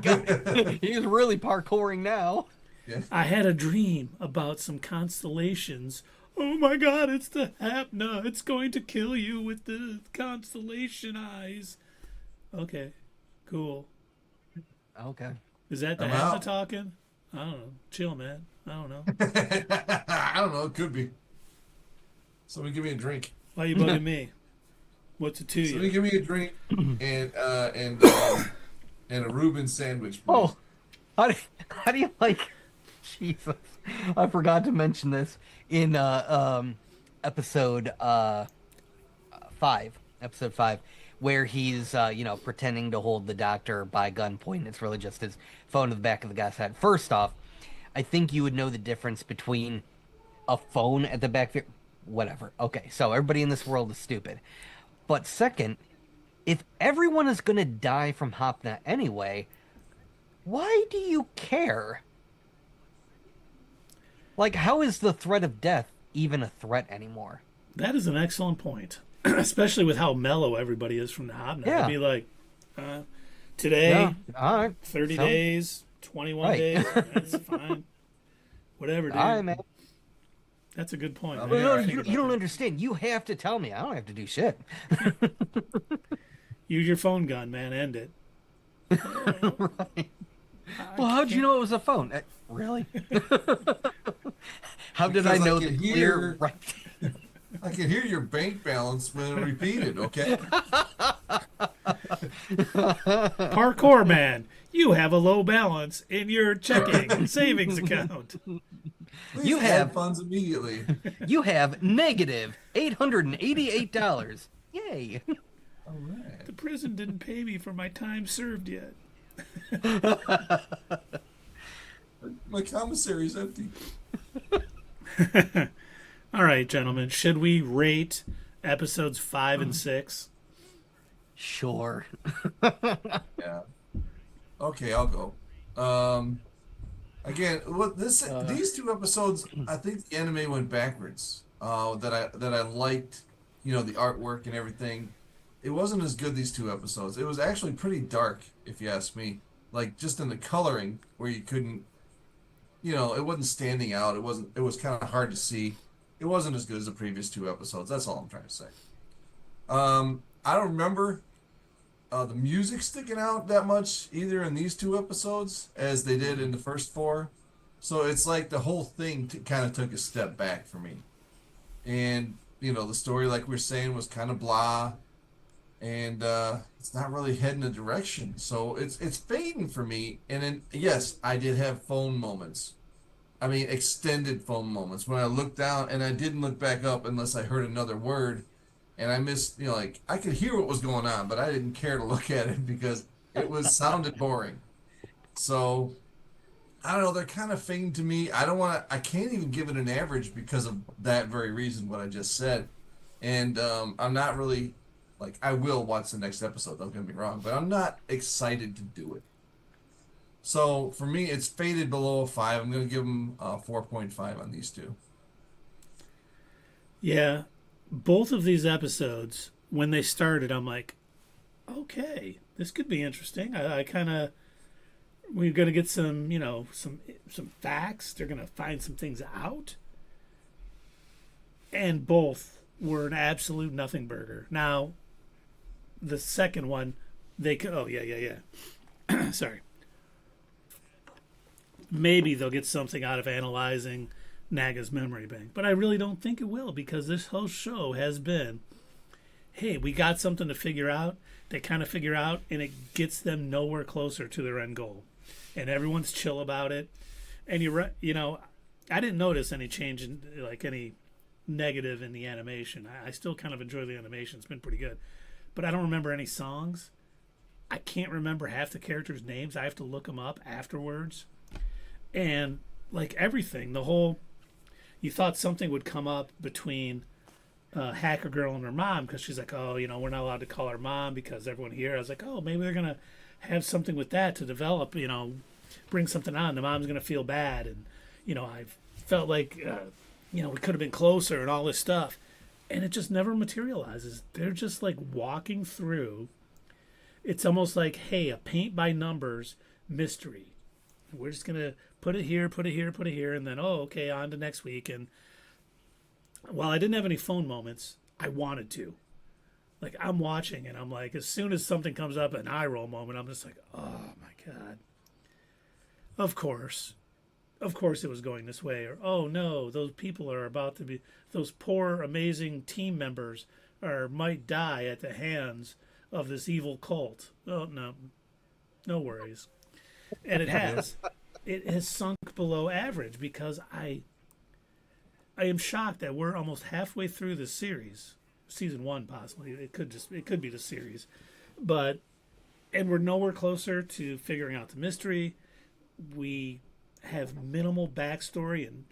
God. He's really parkouring now. I had a dream about some constellations. Oh my god, it's the Hapna. It's going to kill you with the constellation eyes. Okay, cool. Okay. Is that the I'm Hapna out. talking? I don't know. Chill, man. I don't know. I don't know. It could be. Somebody give me a drink. Why you bugging me? What's it to Somebody you? give me a drink and a Reuben sandwich, please. Oh, how do you like? Jesus, I forgot to mention this in episode 5, where he's pretending to hold the doctor by gunpoint. It's really just his phone to the back of the guy's head. First off, I think you would know the difference between a phone at the back of your... Whatever. Okay, so everybody in this world is stupid. But second, if everyone is going to die from Hopna anyway, why do you care? Like, how is the threat of death even a threat anymore? That is an excellent point. Especially with how mellow everybody is from the Hapna. Yeah. I'd be like, today, Yeah, all right. 30 So- days, 21 Right. days. That's fine. Whatever, dude. All right, man. That's a good point. I Well, didn't No, think you about don't that. understand. You have to tell me. I don't have to do shit. Use your phone gun, man. End it. Right. Well, how'd you know it was a phone? Really? How did I Because I know can the hear- clear right? I can hear your bank balance when it repeated, okay? Parkour man, you have a low balance in your checking and savings account. Please You add have- funds immediately. You have negative $888. Yay! All right. The prison didn't pay me for my time served yet. My commissary's empty. All right, gentlemen, should we rate episodes 5 and 6? Sure. Yeah. Okay, I'll go. Again, what these two episodes, I think the anime went backwards. That I liked, the artwork and everything. It wasn't as good these two episodes. It was actually pretty dark, if you ask me. Like just in the coloring, where you couldn't, it wasn't standing out. It was kind of hard to see. It wasn't as good as the previous two episodes. That's all I'm trying to say. I don't remember the music sticking out that much either in these two episodes as they did in the first 4. So it's like the whole thing kind of took a step back for me. And, the story, like we were saying, was kind of blah. And it's not really heading a direction. So it's fading for me. And then, yes, I did have phone moments. I mean, extended phone moments when I looked down and I didn't look back up unless I heard another word. And I missed, I could hear what was going on, but I didn't care to look at it because it sounded boring. So, I don't know, they're kind of fading to me. I can't even give it an average because of that very reason, what I just said. And I'm not really, I will watch the next episode, don't get me wrong, but I'm not excited to do it. So, for me, it's faded below a 5. I'm going to give them a 4.5 on these two. Yeah, both of these episodes, when they started, I'm like, okay, this could be interesting. I kind of we're gonna get some, some facts. They're gonna find some things out, and both were an absolute nothing burger. Now, the second one, they could. Oh yeah. Sorry. Maybe they'll get something out of analyzing Naga's memory bank, but I really don't think it will, because this whole show has been, hey, we got something to figure out. They kind of figure out, and it gets them nowhere closer to their end goal, and everyone's chill about it. And I didn't notice any change in, like, any negative in the animation. I still kind of enjoy the animation. It's been pretty good, but I don't remember any songs. I can't remember half the characters' names. I have to look them up afterwards. And like everything, you thought something would come up between Hacker Girl and her mom, because she's like, oh, we're not allowed to call her mom because everyone here. I was like, oh, maybe they're going to have something with that to develop, bring something on. The mom's going to feel bad. And, I felt like, we could have been closer and all this stuff. And it just never materializes. They're just like walking through. It's almost like, hey, a paint by numbers mystery. We're just going to put it here, put it here, put it here, and then, oh, okay, on to next week. And while I didn't have any phone moments, I wanted to. Like, I'm watching, and I'm like, as soon as something comes up, an eye roll moment, I'm just like, oh, my God. Of course it was going this way. Or, oh, no, those people are about to be, those poor, amazing team members might die at the hands of this evil cult. Oh, no worries. And it has sunk below average, because I am shocked that we're almost halfway through this series, season 1 possibly. It could be the series, and we're nowhere closer to figuring out the mystery. We have minimal backstory and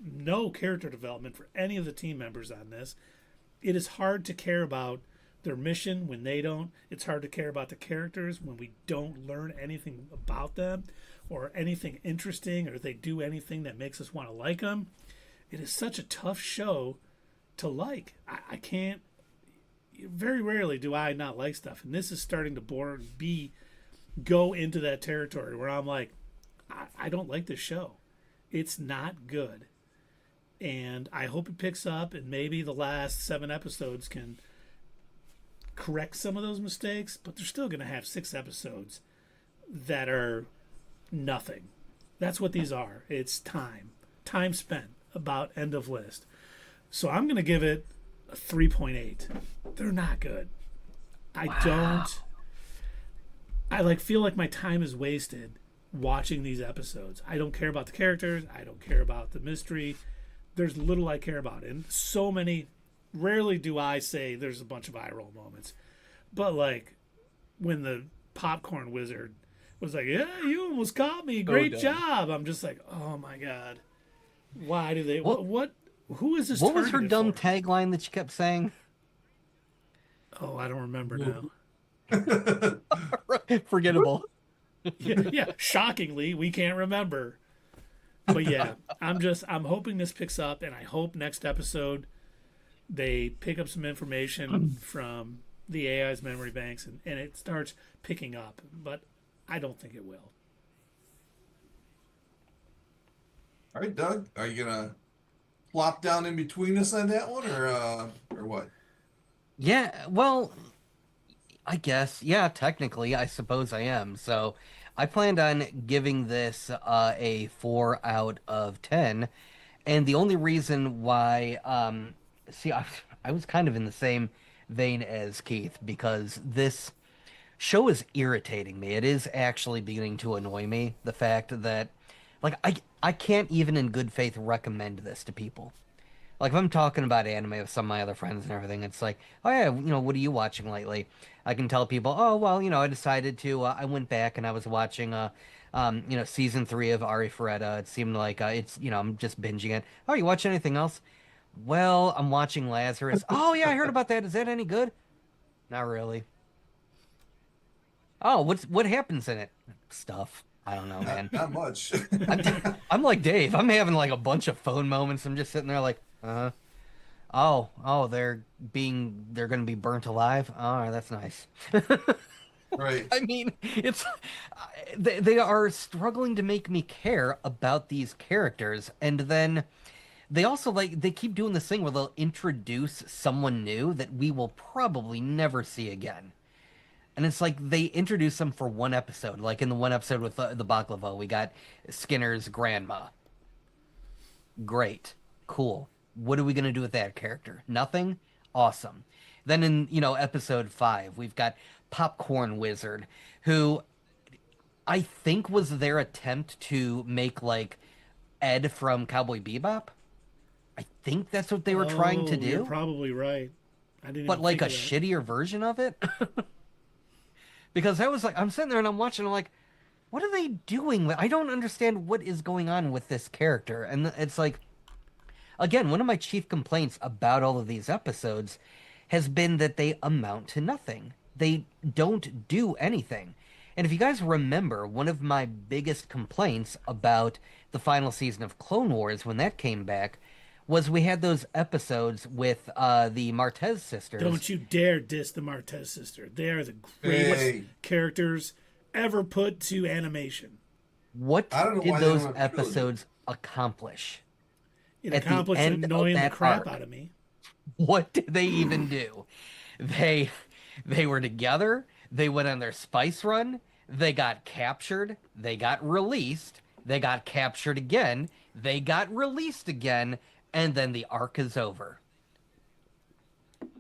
no character development for any of the team members on this. It is hard to care about their mission when they don't. It's hard to care about the characters when we don't learn anything about them or anything interesting, or they do anything that makes us want to like them. It is such a tough show to like. I can't. Very rarely do I not like stuff, and this is starting to go into that territory where I'm like, I don't like this show. It's not good, and I hope it picks up, and maybe the last 7 episodes can correct some of those mistakes, but they're still going to have 6 episodes that are nothing. That's what these are. It's time spent, about end of list. So I'm going to give it a 3.8. They're not good. I feel like my time is wasted watching these episodes. I don't care about the characters. I don't care about the mystery. There's little I care about, and so many. Rarely do I say there's a bunch of eye roll moments, but like when the popcorn wizard was like, yeah, you almost caught me, great job, I'm just like, oh my God, why do they, who is this? What was her dumb for? tagline that she kept saying? Oh, I don't remember now. Forgettable. Yeah, shockingly, we can't remember. But yeah, I'm hoping this picks up, and I hope next episode they pick up some information from the AI's memory banks, and it starts picking up. But I don't think it will. All right, Doug, are you gonna plop down in between us on that one, or what? Yeah, well, I guess, yeah, technically, I suppose I am. So I planned on giving this a 4 out of 10. And the only reason why, I was kind of in the same vein as Keith, because this show is irritating me. It is actually beginning to annoy me, the fact that, like, I can't even in good faith recommend this to people. Like, if I'm talking about anime with some of my other friends and everything, it's like, oh yeah, what are you watching lately? I can tell people, oh, well, I decided to, I went back and I was watching, season 3 of Ari Ferretta. It seemed like, I'm just binging it. Oh, you watch anything else? Well, I'm watching Lazarus. Oh yeah, I heard about that. Is that any good? Not really. Oh, what happens in it? Stuff. I don't know, man. Not much. I'm like Dave. I'm having like a bunch of phone moments. I'm just sitting there like, oh, they're gonna be burnt alive. Oh, that's nice. Right. I mean, it's they are struggling to make me care about these characters, and then they also they keep doing this thing where they'll introduce someone new that we will probably never see again. And it's like they introduce them for one episode. Like in the one episode with the Baklava, we got Skinner's grandma. Great. Cool. What are we going to do with that character? Nothing? Awesome. Then in, episode 5, we've got Popcorn Wizard, who I think was their attempt to make like Ed from Cowboy Bebop. I think that's what they were trying to do. You're probably right. I didn't But even like a think of that. shittier version of it. Because I was like, I'm sitting there and I'm watching, I'm like, what are they doing? I don't understand what is going on with this character. And it's like, again, one of my chief complaints about all of these episodes has been that they amount to nothing. They don't do anything. And if you guys remember, one of my biggest complaints about the final season of Clone Wars when that came back was we had those episodes with the Martez sisters. Don't you dare diss the Martez sister. They are the greatest Hey. characters ever put to animation. What I don't know did why they those don't have trilogy. episodes accomplish? It At the accomplished end of annoying the that crap arc. out of me. What did they even do? They they were together, they went on their spice run, they got captured, they got released, they got captured again, they got released again, and then the arc is over.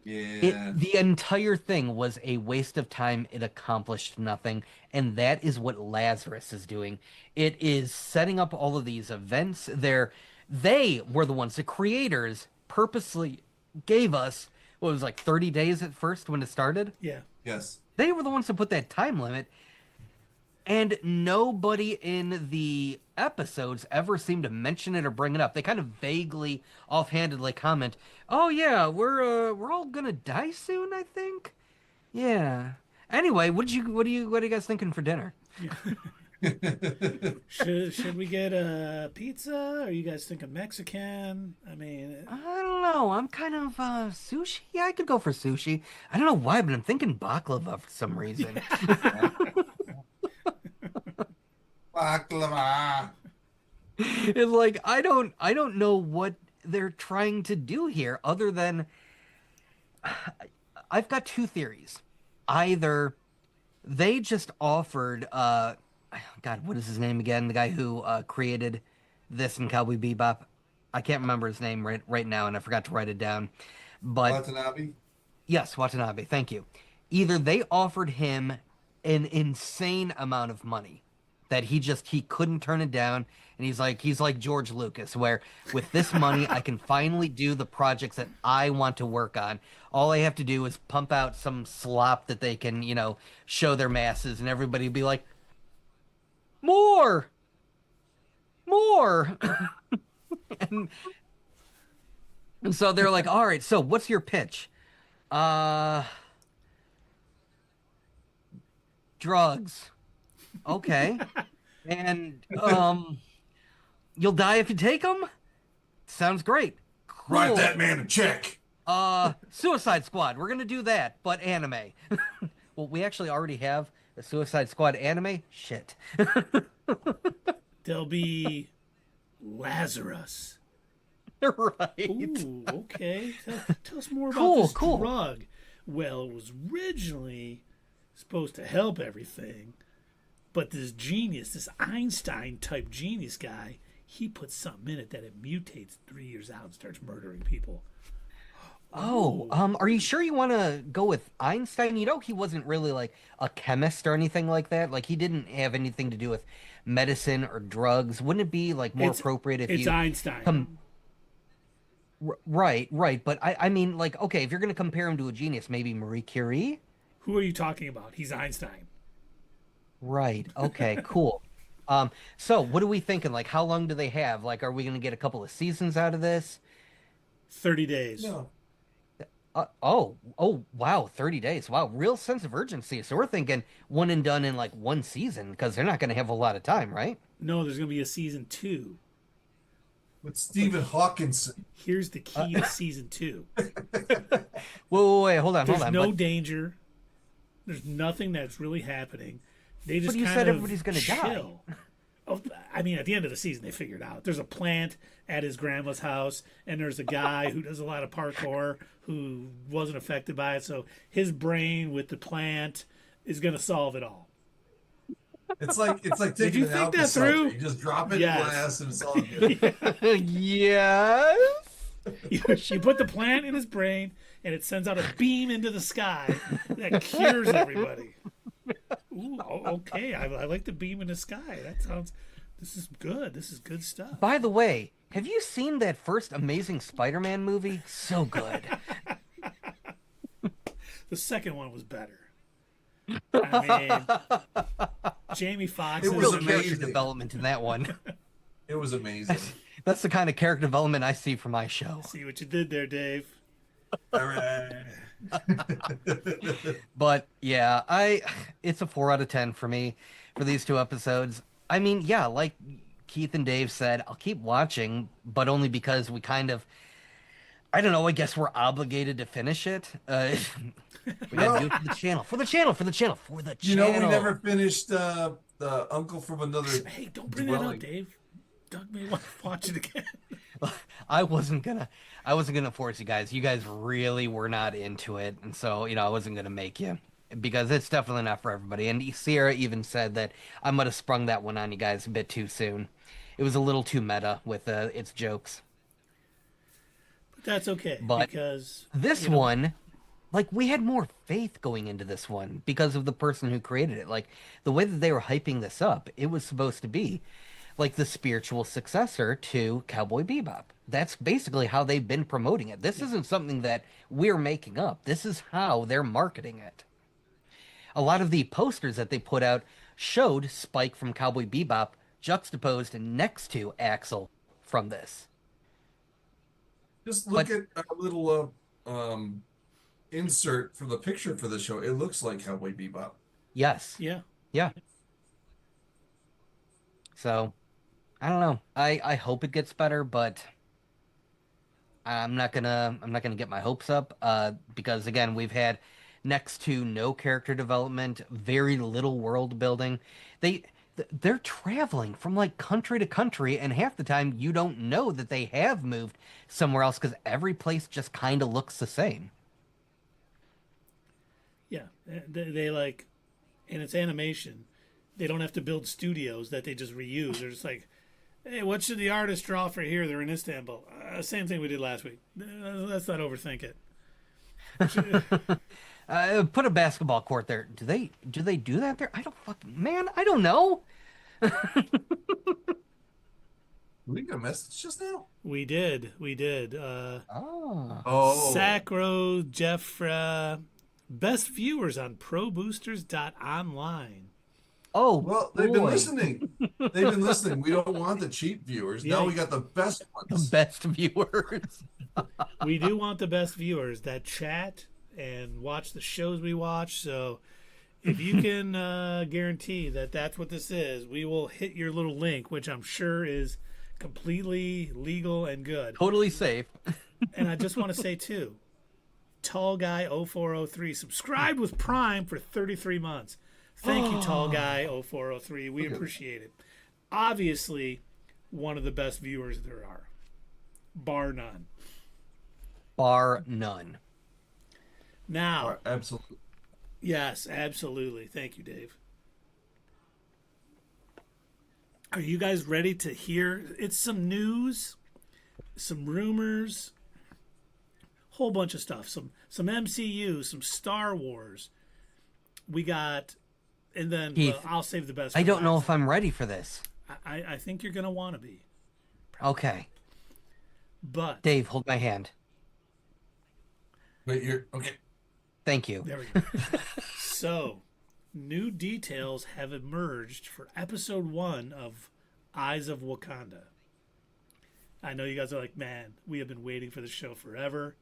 Yeah. The entire thing was a waste of time. It accomplished nothing. And that is what Lazarus is doing. It is setting up all of these events. They were the ones, the creators purposely gave us, what was like 30 days at first when it started? Yeah. Yes. They were the ones to put that time limit. And nobody in the episodes ever seemed to mention it or bring it up. They kind of vaguely, offhandedly comment, "Oh yeah, we're all gonna die soon, I think." Yeah. Anyway, what are you guys thinking for dinner? Should we get a pizza? Are you guys thinking Mexican? I mean, I don't know. I'm kind of sushi. Yeah, I could go for sushi. I don't know why, but I'm thinking baklava for some reason. Baklava. It's like I don't know what they're trying to do here other than I've got two theories. Either they just offered God, what is his name again? The guy who created this in Cowboy Bebop. I can't remember his name right now and I forgot to write it down. But Watanabe. yes, Watanabe, thank you. Either they offered him an insane amount of money that he couldn't turn it down, and he's like George Lucas, where with this money I can finally do the projects that I want to work on. All I have to do is pump out some slop that they can, show their masses, and everybody be like, more, more. and so they're like, all right, so what's your pitch? Drugs. Okay. And you'll die if you take them? Sounds great. Cool. Write that man a check. Suicide Squad. We're gonna do that, but anime. Well, we actually already have a Suicide Squad anime. Shit. there'll be Lazarus. Right. Ooh, okay. Tell us more about Cool, this cool. drug. Well, it was originally supposed to help everything, but this genius, this Einstein-type genius guy, he puts something in it that it mutates 3 years out and starts murdering people. Oh, are you sure you want to go with Einstein? He wasn't really like a chemist or anything like that. Like he didn't have anything to do with medicine or drugs. Wouldn't it be like more appropriate if it's you Einstein. Right. But I mean, like, okay, if you're gonna compare him to a genius, maybe Marie Curie. Who are you talking about? He's Einstein. Right. Okay. Cool. So what are we thinking? Like, how long do they have? Like, are we gonna get a couple of seasons out of this? 30 days. No. Oh, wow, 30 days. Wow, real sense of urgency. So we're thinking one and done in like one season because they're not going to have a lot of time, right? No, there's going to be a season 2. With Stephen Hawkinson. Here's the key to season 2. Wait, hold on. There's no But danger. There's nothing that's really happening. They just But you kind said of everybody's gonna die. chill. Oh, I mean, at the end of the season, they figured out. There's a plant at his grandma's house, and there's a guy who does a lot of parkour who wasn't affected by it. So his brain with the plant is going to solve it all. It's like Did taking you an think that Alka-Seltzer. through? You just drop it Yes. in glass and it's all good. Yes. You put the plant in his brain, and it sends out a beam into the sky that cures everybody. Ooh, okay. I like the beam in the sky. That sounds. This is good. This is good stuff. By the way, have you seen that first Amazing Spider-Man movie? So good. The second one was better. I mean, Jamie Foxx It is was Real amazing. character development in that one. It was amazing. That's the kind of character development I see from my show. See what you did there, Dave. All right. But yeah, it's a 4 out of 10 for me for these 2 episodes. I mean, yeah, like Keith and Dave said, I'll keep watching, but only because we kind of, I don't know, I guess we're obligated to finish it. We gotta do it for the channel. For the channel. You know, we never finished the Uncle from Another Hey, don't bring that up, Dwelling. Dave. Doug may want to watch it again. I wasn't gonna force you guys. You guys really were not into it, and so I wasn't gonna make you, because it's definitely not for everybody. And Sierra even said that I might have sprung that one on you guys a bit too soon. It was a little too meta with its jokes. But that's okay, But because This one, like, we had more faith going into this one because of the person who created it. Like, the way that they were hyping this up, it was supposed to be like the spiritual successor to Cowboy Bebop. That's basically how they've been promoting it. This isn't something that we're making up. This is how they're marketing it. A lot of the posters that they put out showed Spike from Cowboy Bebop juxtaposed next to Axel from this. Just look But- at our little insert for the picture for the show. It looks like Cowboy Bebop. Yes. yeah, Yeah. So, I don't know. I hope it gets better, but I'm not gonna get my hopes up. Because again, we've had next to no character development, very little world building. They're traveling from like country to country, and half the time you don't know that they have moved somewhere else because every place just kind of looks the same. yeah. They like, and it's animation. They don't have to build studios that they just reuse. They're just like, hey, what should the artist draw for here? They're in Istanbul. Same thing we did last week. Let's not overthink it. Put a basketball court there. Do they do that there? I don't know. We got a message just now. We did. Oh. Oh, Sacro Jeffra, best viewers on ProBoosters.online. Oh, well, they've been boy. listening. They've been listening. We don't want the cheap viewers. Yeah. Now we got the best The ones. best viewers. We do want the best viewers that chat and watch the shows we watch. So if you can guarantee that that's what this is, we will hit your little link, which I'm sure is completely legal and good. Totally safe. And I just want to say, too, Tall Guy 0403 subscribed with Prime for 33 months. Thank you, Tall Guy 0403. We appreciate it. Obviously, one of the best viewers there are, bar none. Bar none. Now, Absolutely. yes, absolutely. Thank you, Dave. Are you guys ready to hear? It's some news, some rumors, whole bunch of stuff. Some MCU, some Star Wars. We got, and then Keith, I'll save the best. I for don't know last. if I'm ready for this. I think you're gonna want to be, Okay. but Dave, hold my hand. Wait, you're okay. Thank you. there we go. So, new details have emerged for episode 1 of Eyes of Wakanda. I know you guys are like, man, we have been waiting for the show forever.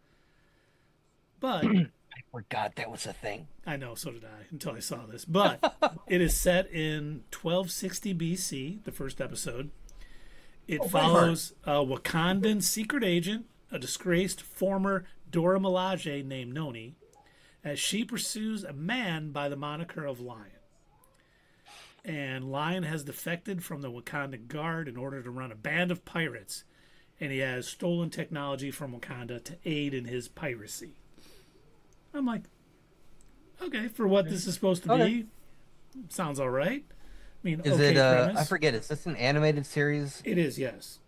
But I forgot that was a thing. I know, so did I, until I saw this. But it is set in 1260 BC, the first episode. It follows a Wakandan secret agent, a disgraced former Dora Milaje named Noni, as she pursues a man by the moniker of Lion. And Lion has defected from the Wakanda Guard in order to run a band of pirates, and he has stolen technology from Wakanda to aid in his piracy. I'm like, okay, for what this is supposed to be, sounds all right. I mean, Is okay it, premise. I forget, is this an animated series? It is, yes.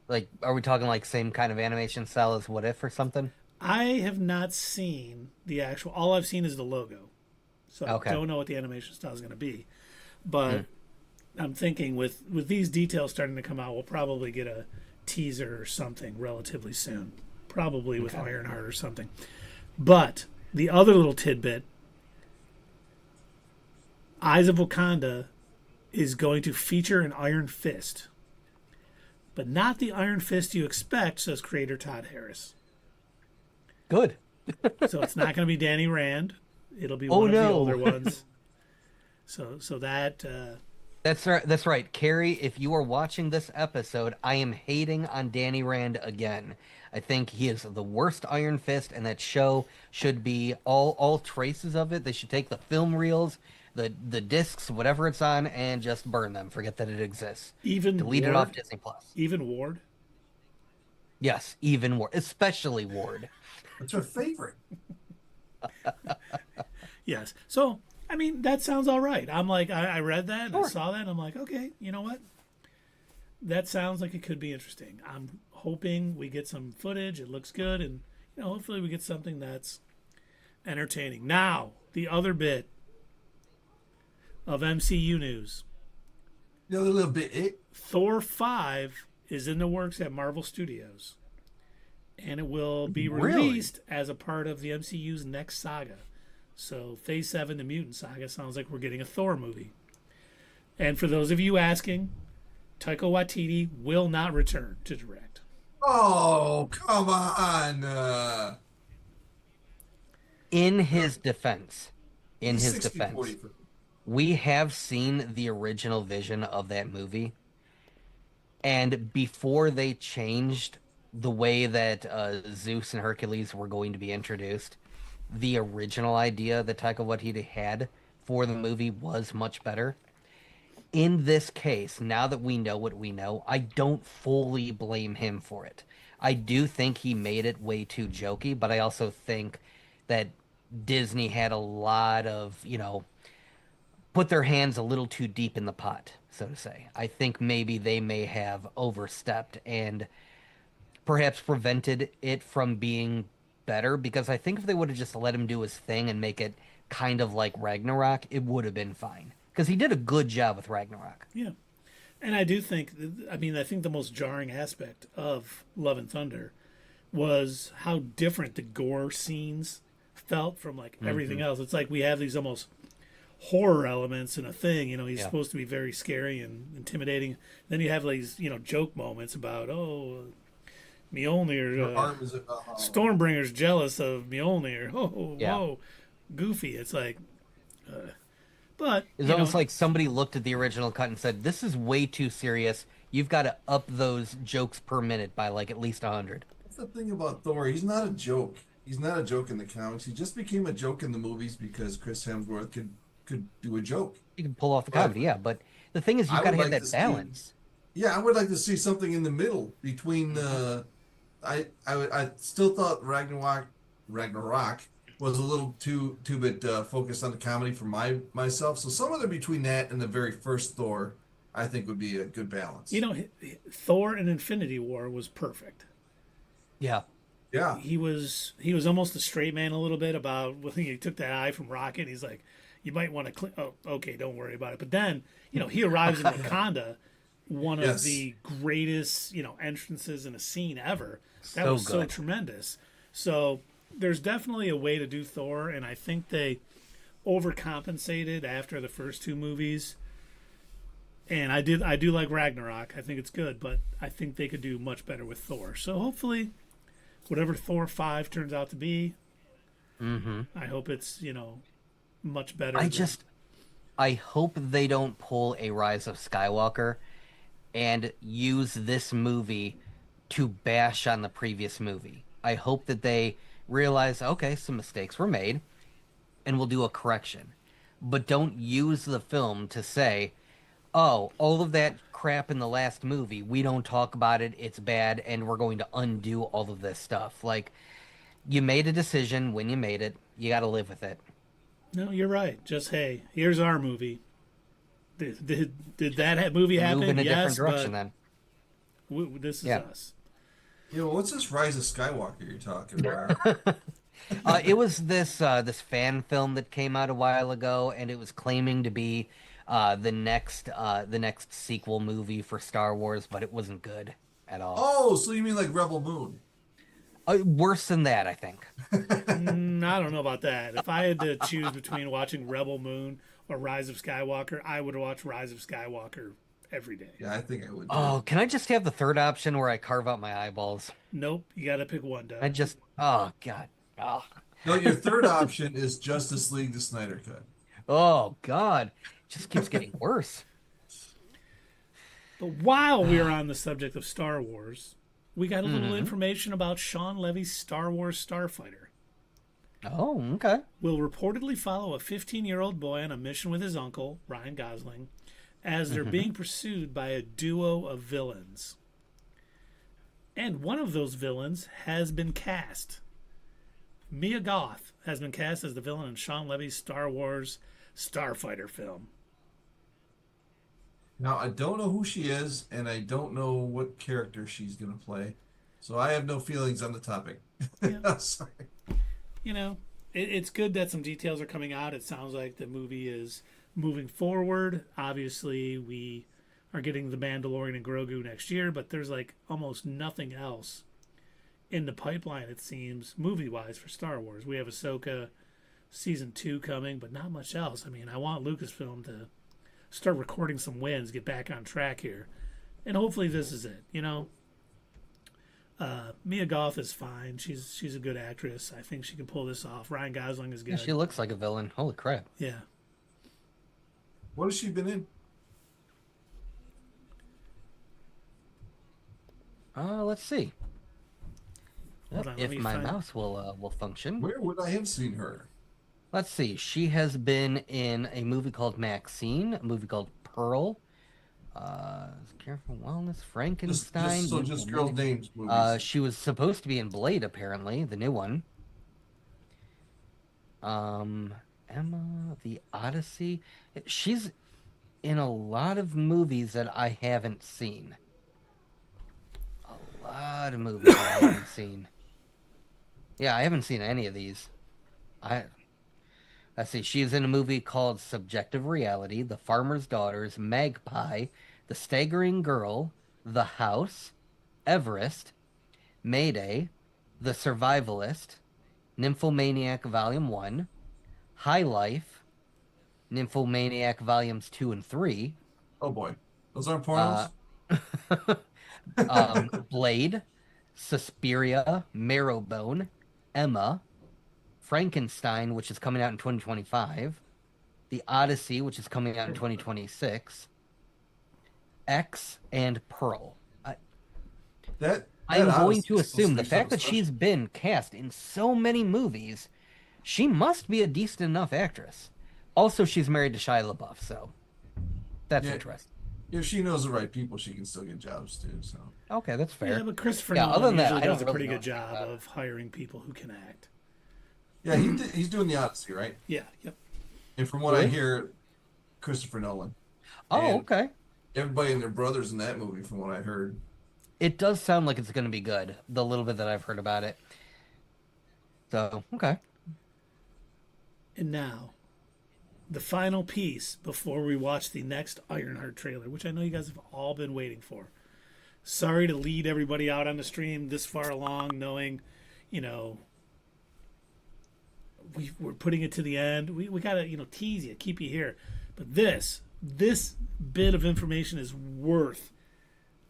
Like, are we talking like same kind of animation style as What If or something? I have not seen the actual. All I've seen is the logo, so Okay. I don't know what the animation style is going to be. But I'm thinking with these details starting to come out, we'll probably get a teaser or something relatively soon, probably with Ironheart or something. But the other little tidbit, Eyes of Wakanda is going to feature an Iron Fist, but not the Iron Fist you expect, says creator Todd Harris. Good. So it's not going to be Danny Rand. It'll be Oh, one of the no. older ones. So that That's right. That's right. Carrie, if you are watching this episode, I am hating on Danny Rand again. I think he is the worst Iron Fist, and that show should be all traces of it. They should take the film reels, the discs, whatever it's on, and just burn them. Forget that it exists. even Delete Ward, it off Disney Plus. Even Ward. Yes, even Ward, especially Ward. What's your favorite? Yes. So I mean that sounds all right. I'm like I read that and I Sure. saw that and I'm like, okay, you know what? That sounds like it could be interesting. I'm hoping we get some footage. It looks good, and hopefully we get something that's entertaining. Now the other bit of MCU news. The other little bit. Thor 5 is in the works at Marvel Studios, and it will be released as a part of the MCU's next saga. So Phase 7, the Mutant Saga, sounds like we're getting a Thor movie. And for those of you asking, Taika Waititi will not return to direct. Oh, come on. In his defense, He's 60-40 for- we have seen the original vision of that movie, and before they changed the way that Zeus and Hercules were going to be introduced, the original idea that Taika Waititi had for the movie was much better. In this case, now that we know what we know, I don't fully blame him for it. I do think he made it way too jokey, but I also think that Disney had a lot of, put their hands a little too deep in the pot, so to say. I think maybe they may have overstepped and perhaps prevented it from being better, because I think if they would have just let him do his thing and make it kind of like Ragnarok, it would have been fine. Because he did a good job with Ragnarok. Yeah. And I do think, I think the most jarring aspect of Love and Thunder was how different the gore scenes felt from everything else. It's like we have these almost horror elements in a thing. He's supposed to be very scary and intimidating. Then you have these, joke moments about, Mjolnir, Your arm is Stormbringer's jealous of Mjolnir. Yeah. Whoa, goofy. It's like, but It's almost like somebody looked at the original cut and said, this is way too serious. You've got to up those jokes per minute by at least 100. That's the thing about Thor. He's not a joke. He's not a joke in the comics. He just became a joke in the movies because Chris Hemsworth could do a joke. You can pull off the comedy, yeah. But the thing is, you've I got to would have like that to see- balance. Yeah, I would like to see something in the middle between. I still thought Ragnarok was a little too bit focused on the comedy for myself. So somewhere between that and the very first Thor, I think would be a good balance. Thor and Infinity War was perfect. Yeah. Yeah. He was almost a straight man a little bit about when he took that eye from Rocket. He's like, you might want to oh, okay, don't worry about it. But then, he arrives in Wakanda, one of Yes. the greatest, entrances in a scene ever. That So was so good. tremendous. So there's definitely a way to do Thor, and I think they overcompensated after the first two movies. And I do like Ragnarok. I think it's good, but I think they could do much better with Thor. So hopefully, whatever Thor 5 turns out to be, I hope it's, much better. I hope they don't pull a Rise of Skywalker and use this movie to bash on the previous movie. I hope that they realize, okay, some mistakes were made, and we'll do a correction. But don't use the film to say, oh, all of that crap in the last movie, we don't talk about it, it's bad, and we're going to undo all of this stuff. Like, you made a decision when you made it, you got to live with it. No, you're right. Just, hey, here's our movie. Did that movie happen? Move in a different Yes, direction but then. this is Yeah. us. Yo, what's this Rise of Skywalker you're talking about? It was this fan film that came out a while ago, and it was claiming to be the next sequel movie for Star Wars, but it wasn't good at all. Oh, so you mean like Rebel Moon? Worse than that, I think. I don't know about that. If I had to choose between watching Rebel Moon or Rise of Skywalker, I would watch Rise of Skywalker every day. Yeah, I think I would. Oh, can I just have the third option where I carve out my eyeballs? Nope, you got to pick one, Doug. Oh God. Oh. No, your third option is Justice League, the Snyder Cut. Oh God. It just keeps getting worse. But while we are on the subject of Star Wars, we got a little information about Sean Levy's Star Wars Starfighter. Oh, okay. Will reportedly follow a 15-year-old boy on a mission with his uncle, Ryan Gosling, as they're being pursued by a duo of villains. And one of those villains has been cast. Mia Goth has been cast as the villain in Sean Levy's Star Wars Starfighter film. Now, I don't know who she is, and I don't know what character she's going to play. So I have no feelings on the topic. Yeah. Sorry. You know, it's good that some details are coming out. It sounds like the movie is moving forward. Obviously, we are getting The Mandalorian and Grogu next year, but there's like almost nothing else in the pipeline, it seems, movie-wise for Star Wars. We have Ahsoka Season 2 coming, but not much else. I mean, I want Lucasfilm to start recording some wins, get back on track here. And hopefully this is it, you know? Mia Goth is fine. She's a good actress. I think she can pull this off. Ryan Gosling is good. Yeah, she looks like a villain. Holy crap. Yeah. What has she been in? Let's see. Hold on, let If me my find- mouse will function. Where would I have seen her? Let's see. She has been in a movie called Maxine, a movie called Pearl, Careful Wellness, Frankenstein. Just girl names movies. She was supposed to be in Blade, apparently, the new one. Emma, The Odyssey. She's in a lot of movies that I haven't seen. A lot of movies I haven't seen. Yeah, I haven't seen any of these. Let's see. She's in a movie called Subjective Reality, The Farmer's Daughters, Magpie, The Staggering Girl, The House, Everest, Mayday, The Survivalist, Nymphomaniac Volume 1, High Life, Nymphomaniac Volumes 2 and 3. Oh boy. Those aren't pornos? Blade, Suspiria, Marrowbone, Emma, Frankenstein, which is coming out in 2025, The Odyssey, which is coming out in 2026, X, and Pearl. I'm going to assume the fact that she's been cast in so many movies, she must be a decent enough actress. Also, she's married to Shia LaBeouf, so that's interesting. If she knows the right people, she can still get jobs too. So Okay, that's fair. Yeah, but Christopher Yeah, Nolan other than that, usually I don't does a really pretty know good job about it. of hiring people who can act. yeah, he's doing the Odyssey, right? Yeah, yep. And from what I hear, Christopher Nolan. Oh, And okay. Everybody and their brothers in that movie, from what I heard. It does sound like it's going to be good, the little bit that I've heard about it. So, okay. And now, the final piece before we watch the next Ironheart trailer, which I know you guys have all been waiting for. Sorry to lead everybody out on the stream this far along, knowing, you know, we're putting it to the end. We got to, you know, tease you, keep you here. But this bit of information is worth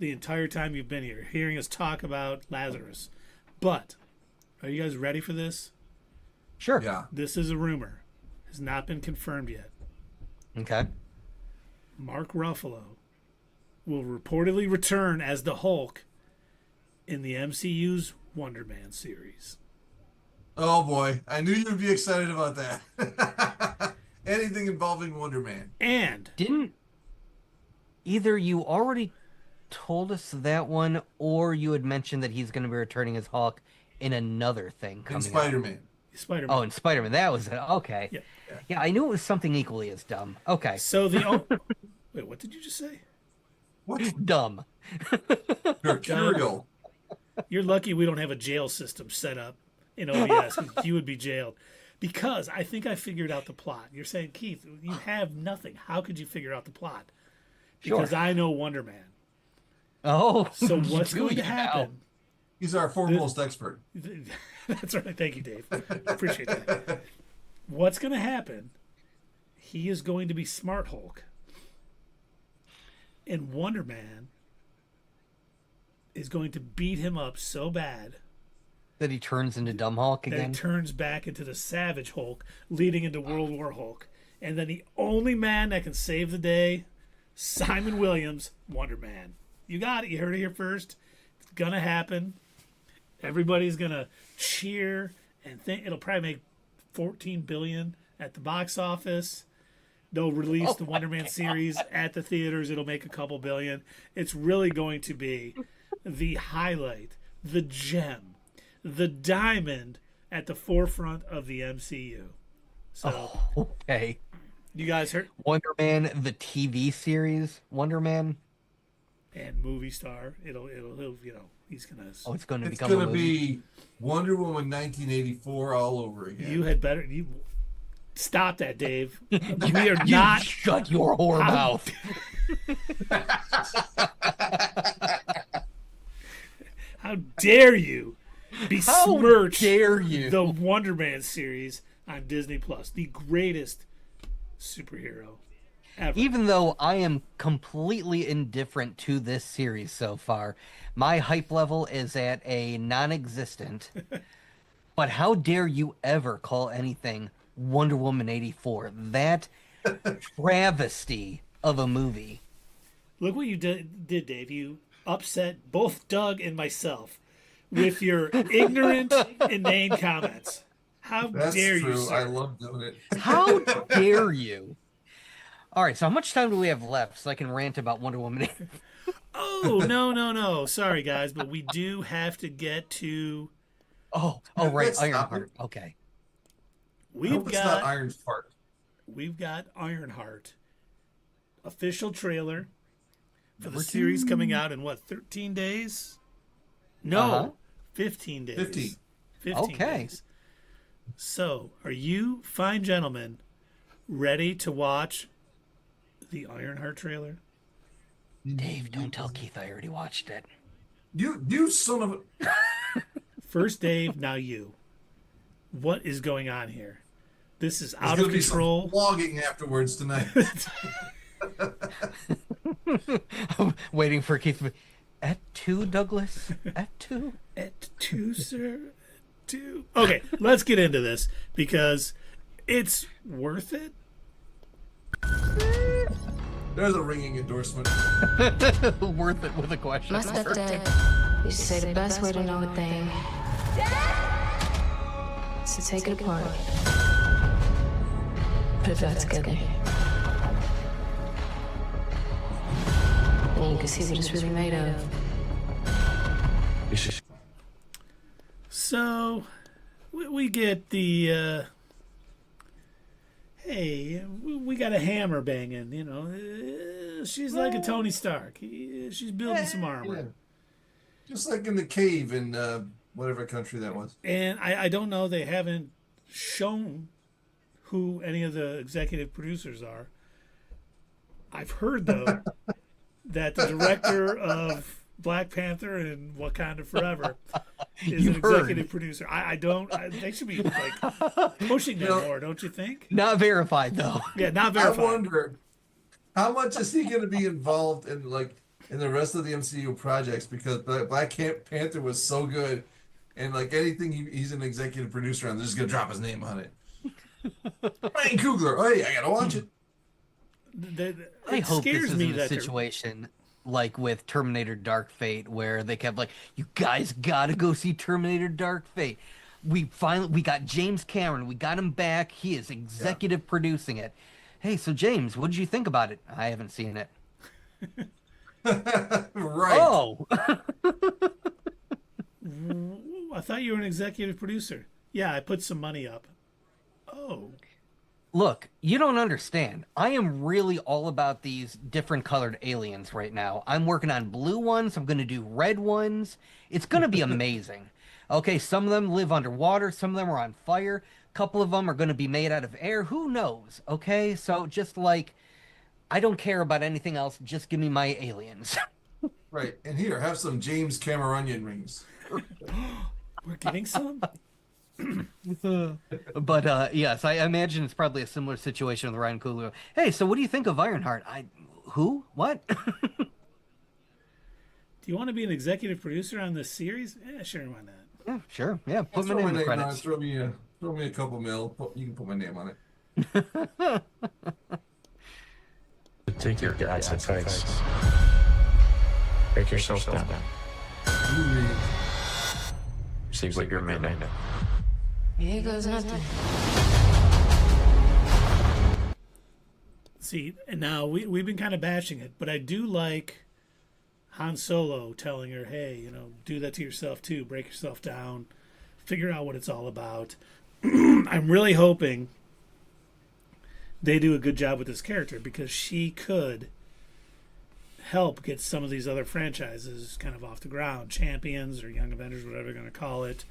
the entire time you've been here, hearing us talk about Lazarus. But, are you guys ready for this? Sure. Yeah. This is a rumor. Has not been confirmed yet. Okay. Mark Ruffalo will reportedly return as the Hulk in the MCU's Wonder Man series. Oh boy, I knew you'd be excited about that. Anything involving Wonder Man. And Didn't either you already told us that one, or you had mentioned that he's going to be returning as Hulk in another thing And coming up? Spider-Man. Spider-Man. Oh, and Spider-Man. That was it. Okay. Yeah. Yeah, I knew it was something equally as dumb. Okay. So wait, what did you just say? What? Dumb. Mercurial. You're lucky we don't have a jail system set up in OBS. 'Cause you would be jailed. Because I think I figured out the plot. You're saying, Keith, you have nothing. How could you figure out the plot? Because Sure. I know Wonder Man. Oh. So what's do going to you now? happen? He's our foremost expert. That's right. Thank you, Dave. Appreciate that. What's going to happen? He is going to be Smart Hulk. And Wonder Man is going to beat him up so bad That he turns into Dumb Hulk that again? he turns back into the Savage Hulk, leading into World War Hulk. And then the only man that can save the day, Simon Williams, Wonder Man. You got it. You heard it here first. It's going to happen. Everybody's going to cheer and think it'll probably make $14 billion at the box office. They'll release the Wonder Man series at the theaters. It'll make a couple billion. It's really going to be the highlight, the gem, the diamond at the forefront of the MCU. So, Okay. you guys heard? Wonder Man, the TV series, Wonder Man. And movie star. He'll he's gonna. Oh, it's going to It's become a going to movie. be Wonder Woman 1984 all over again. You had better. You stop that, Dave. We are You not. shut your whore How- mouth. How dare you How besmirch dare you? the Wonder Man series on Disney Plus, the greatest superhero ever. Even though I am completely indifferent to this series so far, my hype level is at a non-existent. But how dare you ever call anything Wonder Woman 84? That travesty of a movie. Look what you did, Dave. You upset both Doug and myself with your ignorant, inane comments. How That's dare true. you, sir? I love doing it. How dare you? All right, so how much time do we have left so I can rant about Wonder Woman? Oh, no. Sorry, guys, but we do have to get to... Oh, right, Let's stop Ironheart. Okay. I We've hope it's not got Iron's part. Ironheart. Official trailer for the Number series coming out in, what, 13 days? No, Uh-huh. 15 days. 15. 15 Okay. days. So, are you fine gentlemen ready to watch the Ironheart trailer? Dave, don't tell Keith I already watched it. You son of a... First, Dave, now you. What is going on here? This is out There's of gonna be some control. vlogging afterwards tonight. I'm waiting for Keith to be, at 2, Douglas? At 2? At 2, sir. At 2. Okay, let's get into this because it's worth it. There's a ringing endorsement. Worth it with a question. My stepdad used to say the best way to know a thing is to take it apart, put it back together, and you can see what it's really made of. So, we get the, hey, we got a hammer banging, you know. She's like a Tony Stark. She's building some armor. Yeah. Just like in the cave in whatever country that was. And I don't know, they haven't shown who any of the executive producers are. I've heard, though, that the director of Black Panther and Wakanda Forever is an You've heard. executive producer. They should be like pushing that more, don't you think? Not verified, though. Yeah, not I verified. wonder how much is he going to be involved in the rest of the MCU projects, because Black Panther was so good, and like anything he's an executive producer on, they're just going to drop his name on it. Ryan Coogler, oh yeah, I got to watch it. I It hope this scares isn't me a that they're- situation like with Terminator Dark Fate, where they kept like, you guys gotta go see Terminator Dark Fate. we got James Cameron. We got him back. He is executive producing it. Hey, so James, what did you think about it? I haven't seen it. Right. Oh, I thought you were an executive producer. Yeah, I put some money up. Oh. look, you don't understand. I am really all about these different colored aliens right now. I'm working on blue ones. I'm going to do red ones. It's going to be amazing. Okay, some of them live underwater. Some of them are on fire. A couple of them are going to be made out of air. Who knows? Okay, so just like, I don't care about anything else. Just give me my aliens. Right. And here, have some James Cameron onion rings. We're getting some? But yes, I imagine it's probably a similar situation with Ryan Coogler. Hey, so what do you think of Ironheart? Who? What? Do you want to be an executive producer on this series? Yeah, sure, why not? Yeah, sure. Yeah, put my Throw name in the on it, credits. throw me a couple mil. You can put my name on it. Take your dad's advice. Break yourself down. You read. See what you're made of. Here goes nothing. See, and now we've been kind of bashing it, but I do like Han Solo telling her, hey, do that to yourself too. Break yourself down. Figure out what it's all about. I'm really hoping they do a good job with this character because she could help get some of these other franchises kind of off the ground. Champions or Young Avengers, whatever they're going to call it.